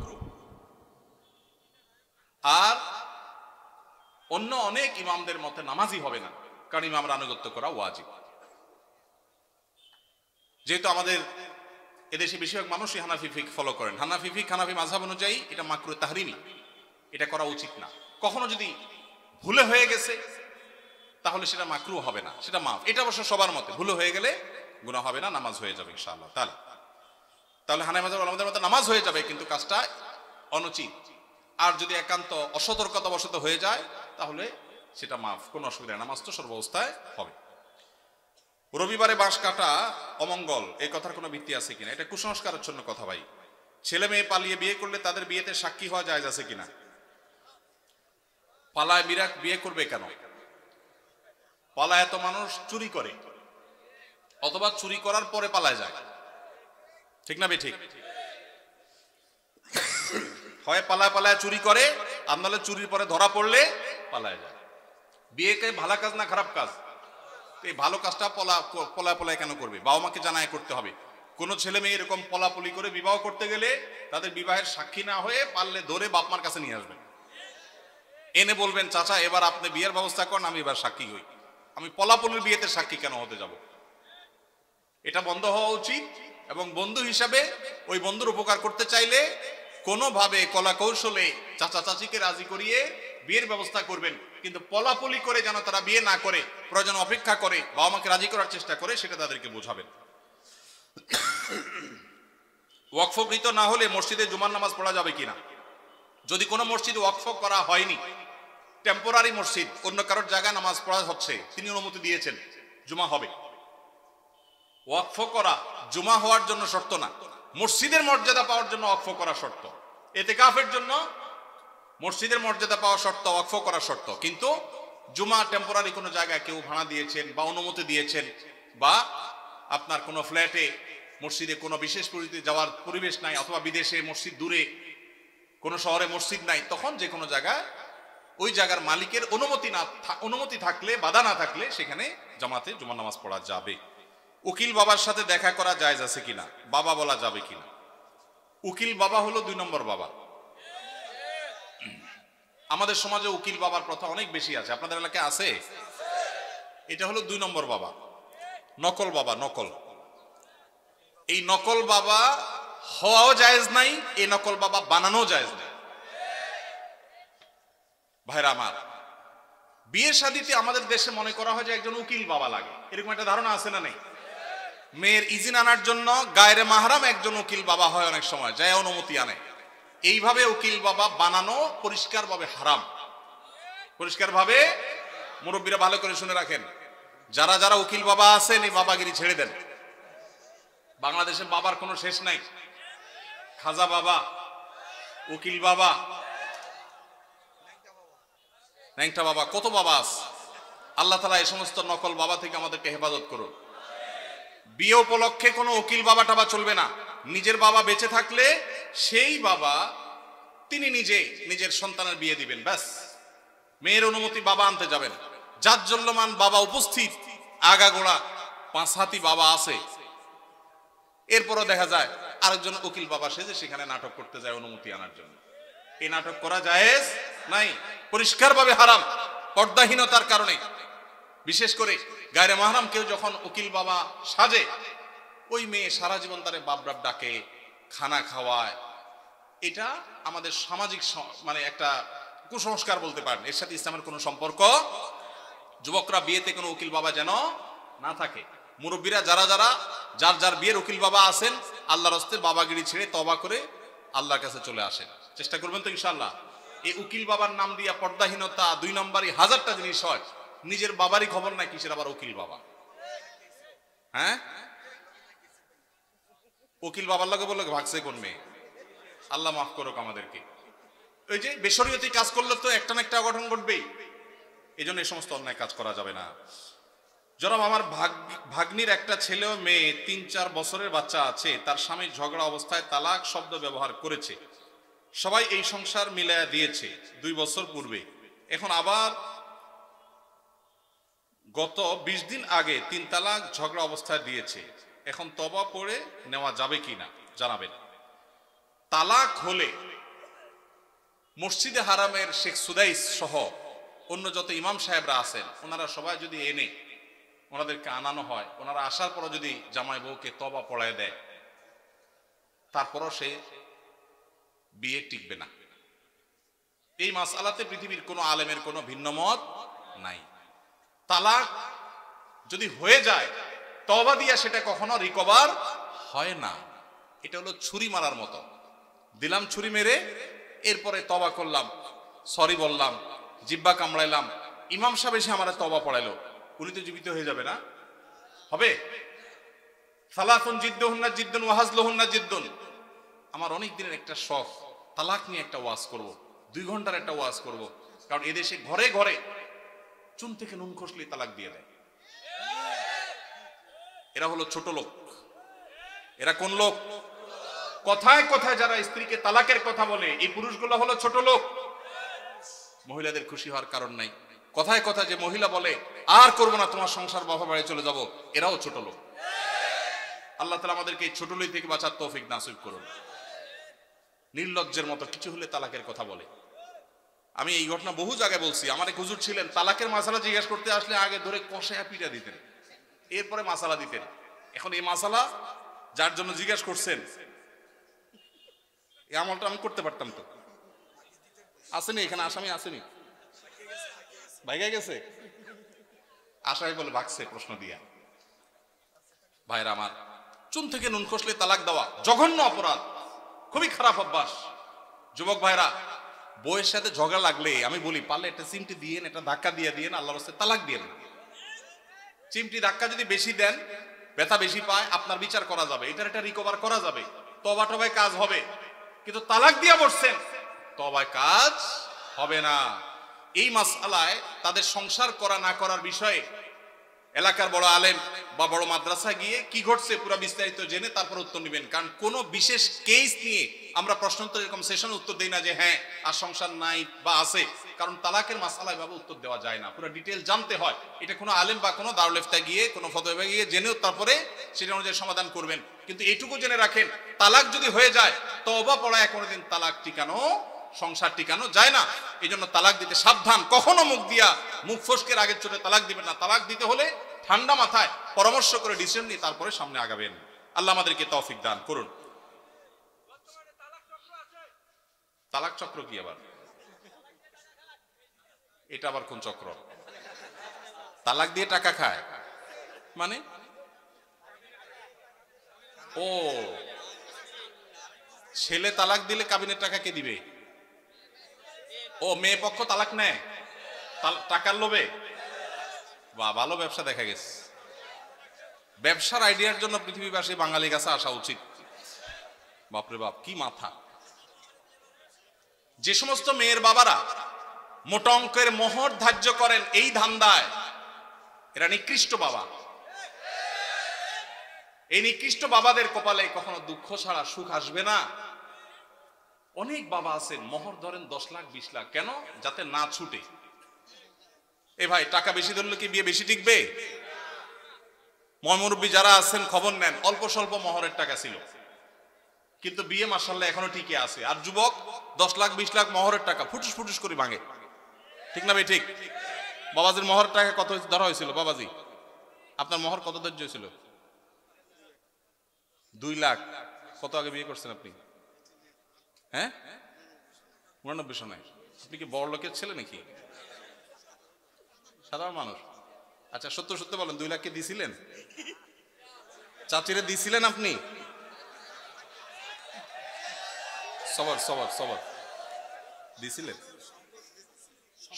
B: আর অন্য অনেক ইমামদের মতে নামাজই হবে না, কারণ ইমামরা আনুগত্য করা ওয়াজিব। যেহেতু আমাদের এদেশে বেশিরভাগ মানুষই হানাফি ফিকহ ফলো করেন, হানাফি ফিকহ হানাফি মাযহাব অনুযায়ী এটা মাকরুহ তাহরিমি, এটা করা উচিত না। কখনো যদি ভুলে হয়ে গেছে তাহলে সেটা মাকরুহ হবে না, সেটা মাফ। এটা অবশ্য সবার মতে, ভুলে হয়ে গেলে গুনাহ হবে না, নামাজ হয়ে যাবে ইনশাআল্লাহ। তাহলে হানাফি মাযহাব ওলামাদের মতে নামাজ হয়ে যাবে, কিন্তু কাজটা অনুচিত। আর যদি একান্ত অসতর্কতাবশত হয়ে যায় তাহলে সেটা মাফ, কোনো অসুবিধা নেই, নামাজ তো সর্বাবস্থায় হবে। রবিবারে বাঁশ কাটা অমঙ্গল, এই কথার কোনো ভিত্তি আছে কিনা? এটা কুসংস্কারের জন্য কথা ভাই। ছেলে মেয়ে পালিয়ে বিয়ে করলে তাদের বিয়েতে সাক্ষী হওয়া জায়েজ আছে কিনা? পালায় বিয়ে করবে কেন? পালায় এত মানুষ চুরি করে, অথবা চুরি করার পরে পালায় যায়, ঠিক না বে ঠিক? হয় পালায় পালায় চুরি করে, আর নাহলে চুরির পরে ধরা পড়লে পালায় যায়। বিয়েকে ভালো কাজ না খারাপ কাজ? এই ভালো কাজটা পলায় পলায় কেন করবে? বাবা মাকে জানায় করতে হবে। কোন ছেলে মেয়ে এরকম পলাপলি করে বিবাহ করতে গেলে তাদের বিবাহের সাক্ষী না হয়ে পারলে ধরে বাপ মার কাছে নিয়ে আসবেন, এনে বলবেন, চাচা এবার আপনি বিয়ের ব্যবস্থা করেন, আমি এবার সাক্ষী হই। আমি পলাপলির বিয়েতে সাক্ষী কেন হতে যাব? এটা বন্ধ হওয়া উচিত। এবং বন্ধু হিসাবে ওই বন্ধুর উপকার করতে চাইলে কোনোভাবে কলা কৌশলে চাচা চাচিকে রাজি করিয়ে বিয়ের ব্যবস্থা করবেন, কিন্তু পলাপলি করে যেন তারা বিয়ে না করে, প্রয়োজন অপেক্ষা করে বাবা মাকে রাজি করার চেষ্টা করে, সেটা তাদেরকে বোঝাবেন। ওয়াকফকৃত না হলে মসজিদে জুমার নামাজ পড়া যাবে কিনা? যদি কোনো মসজিদ ওয়াকফ করা হয়নি, টেম্পোরারি মসজিদ, অন্য কারোর জায়গায় নামাজ পড়া হচ্ছে, তিনি অনুমতি দিয়েছেন, জুমা হবে। ওয়াকফ করা জুমা হওয়ার জন্য শর্ত না, মসজিদের মর্যাদা পাওয়ার জন্য ওয়াকফ করা শর্ত। ইতিকাফের জন্য মসজিদের মর্যাদা পাওয়া শর্ত, ওয়াকফ করা শর্ত। কিন্তু জুমা টেম্পোরারি কোনো জায়গায় কেউ ভাড়া দিয়েছেন বা অনুমতি দিয়েছেন, বা আপনার কোনো ফ্ল্যাটে মসজিদে কোনো বিশেষ পরিস্থিতি যাওয়ার পরিবেশ নাই, অথবা বিদেশে মসজিদ দূরে কোনো শহরে মসজিদ নাই, তখন যে কোনো জায়গায় ওই জায়গার মালিকের অনুমতি থাকলে, বাধা না থাকলে সেখানে জামাতে জুমার নামাজ পড়া যাবে। উকিল বাবার সাথে দেখা করা জায়েজ আছে কিনা, বাবা বলা যাবে কিনা? উকিল বাবা হলো 2 নম্বর বাবা। আমাদের সমাজে উকিল বাবার প্রথা অনেক বেশি আছে, আপনাদের এলাকায় আছে? এটা হলো 2 নম্বর বাবা, নকল বাবা। নকল, এই নকল বাবা হওয়াও জায়েজ নাই, এই নকল বাবা বানানো জায়েজ নাই। ভাইরা আমার, বিয়ে শাদীতে আমাদের দেশে মনে করা হয় যে একজন উকিল বাবা লাগে, এরকম একটা ধারণা আছে না নেই? মেয়ের ইজিন আনার জন্য গায়রে মাহরাম একজন উকিল বাবা হয়, অনেক সময় যায় অনুমতি আনে। এইভাবে উকিল বাবা বানানো পরিষ্কারভাবে হারাম, পরিষ্কারভাবে। মুরব্বীরা ভালো করে শুনে রাখেন, যারা যারা উকিল বাবা আছেন এই বাবাগিরি ছেড়ে দেন। বাংলাদেশে বাবার কোনো শেষ নাই, খাজা বাবা, উকিল বাবা, ন্যাংটা বাবা, কত বাবা আছে। আল্লাহ তাআলা এই সমস্ত নকল বাবা থেকে আমাদেরকে হেফাজত করুন। বিয়ে উপলক্ষে কোনো উকিল বাবা টাবা চলবে না। নিজের বাবা বেঁচে থাকলে সেই বাবা তিনি নিজের সন্তানের বিয়ে দিবেন, ব্যাস। মেয়ের অনুমতি বাবা আনতে যাবেন। জাজ্জল্যমান বাবা উপস্থিত, আগাগোড়া 5 হাতি বাবা আছে, এরপরও দেখা যায় আরেকজন উকিল বাবা সেজে সেখানে নাটক করতে যায় অনুমতি আনার জন্য। এই নাটক করা জায়েজ নাই, পরিষ্কারভাবে হারাম, পর্দাহীনতার কারণে। বিশেষ করে গায়রে মাহরাম কেউ যখন উকিল বাবা সাজে, ওই মেয়ে সারা জীবন তারে বাপ বাপ ডাকে, খানা খাওয়ায়। এটা আমাদের সামাজিক মানে একটা কুসংস্কার বলতে পারেন, এর সাথে ইসলামের কোনো সম্পর্ক। যুবকরা বিয়েতে কোনো উকিল বাবা যেন না থাকে। মুরব্বীরা যারা যার যার বিয়ের উকিল বাবা আছেন, আল্লাহর রাস্তে বাবাগিরি ছেড়ে তওবা করে আল্লাহর কাছে চলে আসেন, চেষ্টা করবেন তো ইনশাআল্লাহ। এই উকিল বাবার নাম দিয়া পর্দাহীনতা 2 নম্বরই হাজারটা জিনিস হয়। নিজের বাবারই খবর নাই, কিসের আবার উকিল বাবা? হ্যাঁ, উকিল বাবার লগে বললো ভাগছে কোন মেয়ে? আল্লাহ মাফ করুক আমাদেরকে। ওই যে বেশরিয়তি কাজ করলে তো একটা না একটা অঘটন ঘটবেই, এই জন্য এই সমস্ত অন্যায় কাজ করা যাবে না। জনাব, আমার ভাগ্নির একটা ছেলে ও মেয়ে 3-4 বছরের বাচ্চা আছে, তার স্বামী ঝগড়া অবস্থায় তালাক শব্দ ব্যবহার করেছে। সবাই এই সংসার মিলায়া দিয়েছে 2 বছর পূর্বে। এখন আবার গত 20 দিন আগে 3 তালাক ঝগড়া অবস্থায় দিয়েছে। এখন তওবা পড়ে নেওয়া যাবে কিনা জানাবেন। তালাক হলে মসজিদে হারামের শেখ সুদাইস সহ অন্য যত ইমাম সাহেবরা আছেন, ওনারা সবাই যদি এনে ওনাদেরকে আনানো হয়, ওনারা আসার পর যদি জামাই বউকে তওবা পড়ায় দেয়, তারপরও সে বিয়ে টিকবে না। এই মাসআলাতে পৃথিবীর কোনো আলেমের কোনো ভিন্ন মত নাই। তালাক যদি হয়ে যায়, তওবা দিয়া সেটা কখনো রিকভার হয় না। এটা হলো ছুরি মারার মতো, দিলাম ছুরি মেরে, এরপরে তওবা করলাম, সরি বললাম, জিব্বা কামড়াইলাম, ইমাম সাহেব এসে আমার তওবা পড়াইলো, উনি তো জীবিত হয়ে যাবে না? হবে? সালাতুন জিদ্দুহুন্না জিদ্দুন ওয়া হাজলুহুন্না জিদ্দুন। আমার অনেক দিনের একটা শখ, তালাক নিয়ে একটা ওয়াজ করব, 2 ঘন্টার একটা ওয়াজ করব। কারণ এদেশে ঘরে ঘরে চুন থেকে নুন খসলে তালাক দিয়ে দেয়। এরা হলো ছোট লোক। এরা কোন লোক? কথায় কথায় যারা স্ত্রীকে তালাকের কথা বলে, এই পুরুষগুলো হলো ছোট লোক। মহিলাদের খুশি হওয়ার কারণ নাই। কথায় কথায় যে মহিলা বলে আর করব না, তোমার সংসার বাবা বাড়ি চলে যাব, এরাও ছোট লোক। আল্লাহ তাআলা আমাদেরকে এই ছোট লোক থেকে বাঁচার তৌফিক নসিব করুন। নির্লজ্জের মতো কিছু হলে তালাকের কথা বলে। আমি এই ঘটনা বহু জায়গায় বলছি। আমার এক হুজুর ছিলেন, তালাকের মাসালা জিজ্ঞাসা করতে আসলে আগে ধরে কষায়া পিটা দিতেন, এরপরে মাসালা দিতেন। এখন এই মাসালা যার জন্য জিজ্ঞাসা করছেন, এই আমলটা আমি করতে পারতাম তো। আসেনি এখানে আসামি, আসেনি, ভাইগা গেছে, আসামি বলে ভাগছে প্রশ্ন দিয়া। ভাইরা আমার, চুন থেকে নুন খসলে তালাক দেওয়া জঘন্য অপরাধ, খুবই খারাপ অভ্যাস। যুবক ভাইরা, বউয়ের সাথে ঝগড়া লাগলে আমি বলি পারলে একটা চিমটি দিয়েন, একটা ধাক্কা দিয়ে দিয়েন, আল্লাহর রাস্তায় তালাক দিয়েন। চিমটি ধাক্কা যদি বেশি দেন, ব্যথা বেশি পায়, আপনার বিচার করা যাবে, এটার একটা রিকভার করা যাবে, তবা টবায় কাজ হবে। কিন্তু তালাক দিয়া বসছেন, তবায় কাজ হবে না। এই মাসআলায় তাদের সংসার করা না করার বিষয়ে এলাকার বড় আলেম বা বড় মাদ্রাসা গিয়ে কি ঘটছে পুরো বিস্তারিত জেনে তারপর উত্তর নেবেন। কারণ কোন বিশেষ কেস নিয়ে আমরা প্রশ্নোত্তর এরকম সেশন উত্তর দেই না যে হ্যাঁ আর সংসার নাই বা আছে, কারণ তালাকের মাসআলা এভাবে উত্তর দেওয়া যায় না, পুরো ডিটেইল জানতে হয়। এটা কোনো আলেম বা কোনো দারুল ইফতা গিয়ে কোনো ফতোয়া গিয়ে জেনেও তারপরে সেটা অনুযায়ী সমাধান করবেন। কিন্তু এইটুকু জেনে রাখেন, তালাক যদি হয়ে যায়, তওবা পড়ায় কোনোদিন তালাক টিকানো, সংসার টিকানো যায় না। এই জন্য তালাক দিতে সাবধান, কখনো মুখ ফসকের আগের চোটে তালাক দিবেন না। তালাক দিতে হলে ঠান্ডা মাথায় পরামর্শ করে ডিসিশন নিয়ে তারপরে সামনে আগাবেন। আল্লাহ আমাদেরকে তৌফিক দান করুন। তালাক চক্র কি আবার? এটা আবার কোন চক্র? তালাক দিয়ে টাকা খায় মানে? ও, ছেলে তালাক দিলে কাবিনের টাকা কে দিবে? ও, মেয়ে পক্ষ তালাক নেয় টাকার লোভে? বা ভালো ব্যবসা দেখা গেছে। ব্যবসার আইডিয়ার জন্য পৃথিবীবাসী বাঙালি কাছে আসা উচিত। বাপরে বাপ, কি মাথা! যে সমস্ত মেয়ের বাবারা মোটা অঙ্কের মোহর ধার্য করেন এই ধান্দায়, এরা নিকৃষ্ট বাবা। এই নিকৃষ্ট বাবাদের কপালে কখনো দুঃখ ছাড়া সুখ আসবে না। অনেক বাবা আছেন মোহর ধরেন 10 লাখ 20 লাখ, কেন? যাতে না ছুটে। এ ভাই, টাকা বেশি ধরলে কি বিয়ে বেশি টিকবে? মুরব্বী যারা আছেন খবর নেন, অল্প স্বল্প মোহরের টাকা ছিল, কিন্তু বিয়ে মাশাআল্লাহ এখনো টিকে আছে। আর যুবক 10 লাখ 20 লাখ মোহরের টাকা ফুটুস ফুটুস করে ভাঙে। ঠিক না ভাই? ঠিক। বাবাজির মোহরের টাকা কত ধরা হয়েছিল? বাবাজি, আপনার মোহর কত ধৈর্য হয়েছিল? 2 লাখ। কত আগে বিয়ে করছেন আপনি? হ্যাঁ, 89 সনে। আপনি কি বড় লোকের ছেলে নাকি? সাধারণ মানুষ। আচ্ছা, সত্য সত্য বলেন, 2 লাখ কে দিছিলেন? চাচিরে দিছিলেন আপনি? সবর সবর সবর দিছিলেন?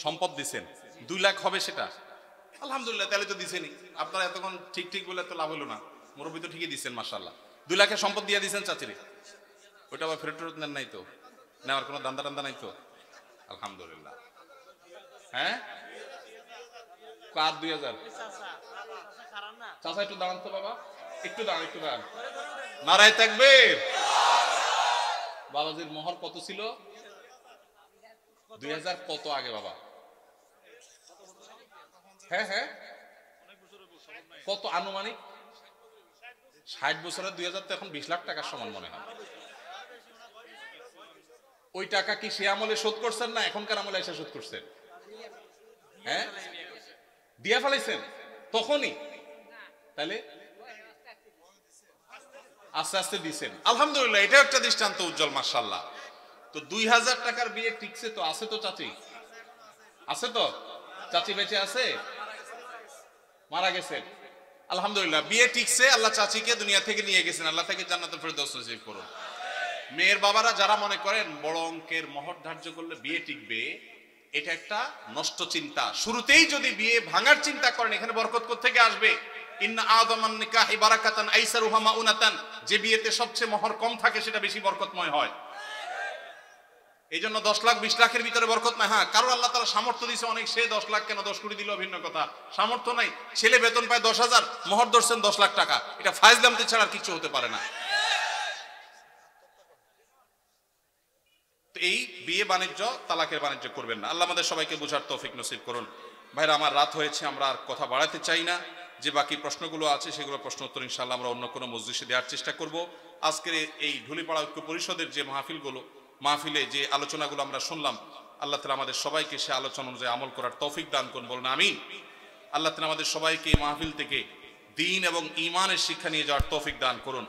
B: সম্পদ দিছেন, 2 লাখ হবে সেটা? আলহামদুলিল্লাহ, তাহলে তো দিছেনই। আপনারা এতক্ষণ ঠিক ঠিক বলে তো লাভ হলো না। মুরব্বী তো ঠিকই দিচ্ছেন মাশাআল্লাহ। 2 লাখের সম্পদ দিয়ে দিচ্ছেন চাচিরে, ওইটা আবার ফেরত ফেরত নেন নাই তো? নেওয়ার কোনো দান্দা টান্দা নাই তো? আলহামদুলিল্লাহ। হ্যাঁ, কার 2000? চাচা একটু দাঁড়ান তো বাবা, একটু দাঁড়ান, একটু দাঁড়ান। নারায়ে তাকবীর। বাবাজির মোহর কত ছিল? 2000 কত আগে বাবা? হ্যাঁ হ্যাঁ, কত আনুমানিক? 60 বছরের 2000 তো এখন 20 লাখ টাকার সমান মনে হয়। ওই টাকা কি সে আমলে শোধ করছেন না এখনকার আমলে এসে শোধ করছেন? হ্যাঁ, দিয়া ফেলাইছেন তখনই? তাহলে আস্তে আস্তে দিছেন, আলহামদুলিল্লাহ। এটা একটা দৃষ্টান্ত উজ্জ্বল মাশাআল্লাহ। তো 2000 টাকার বিয়ে টিকছে তো? আছে তো চাচি? আছে তো? চাচি বেঁচে আছে? মারা গেছেন? আলহামদুলিল্লাহ, বিয়ে টিকছে। আল্লাহ চাচিকে দুনিয়া থেকে নিয়ে গেছেন, আল্লাহ থেকে জান্নাতুল ফেরদৌস নসিব করুন। মেয়ের বাবারা যারা মনে করেন বড় অঙ্কের মোহর ধার্য করলে বিয়ে টিকবে, এটা একটা নষ্ট চিন্তা। শুরুতেই যদি বিয়ে ভাঙার চিন্তা করেন, এখানে বরকত কোত্থেকে আসবে? ইন্না আযামান নিকাহি বারাকাতান আইসারুহা মাউনাতান। যে বিয়েতে সবচেয়ে মোহর কম থাকে সেটা বেশি বরকতময় হয়। এই জন্য 10 লাখ 20 লাখের ভিতরে বরকত নাই। হ্যাঁ, কারণ আল্লাহ তাআলা সামর্থ্য দিয়েছে অনেক, সে 10 লাখ কেন 10 কোটি দিল ভিন্ন কথা। সামর্থ্য নাই, ছেলে বেতন পায় 10,000, মোহর ধরছেন 10 লাখ টাকা, এটা ফাইজলামতি ছাড়া আর কিছু হতে পারে না। তো এই বিয়ে বাণিজ্য, তালাকের বাণিজ্য করবেন না। আল্লাহ আমাদের সবাইকে বুঝার তৌফিক নসিব করুন। ভাইরা আমার, রাত হয়েছে, আমরা আর কথা বাড়াতে চাই না। যে বাকি প্রশ্নগুলো আছে সেগুলো প্রশ্ন উত্তর ইনশাআল্লাহ আমরা অন্য কোনো মজলিসে দেওয়ার চেষ্টা করব। আজকের এই ঢুলিপাড়া ঐক্য পরিষদের যে মাহফিলে যে আলোচনাগুলো আমরা শুনলাম, আল্লাহ তাআলা আমাদের সবাইকে সে আলোচনা অনুযায়ী আমল করার তৌফিক দান করুন, বলুন আমিন। আল্লাহ তাআলা আমাদের সবাইকে এই মাহফিল থেকে দ্বীন এবং ঈমানের শিক্ষা নিয়ে যাওয়ার তৌফিক দান করুন।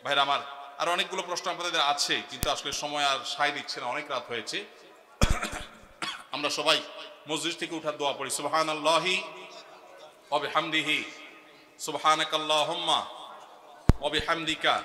B: ভাইরা আমার, আর অনেকগুলো প্রশ্ন আপনাদের আছে, কিন্তু আসলে সময় আর সায় দিচ্ছে না, অনেক রাত হয়েছে। আমরা সবাই মসজিদ থেকে উঠার দোয়া পড়ি। সুবহানাল্লাহি ওয়া বিহামদিহি, সুবহানাকাল্লাহুম্মা ওয়া বিহামদিকা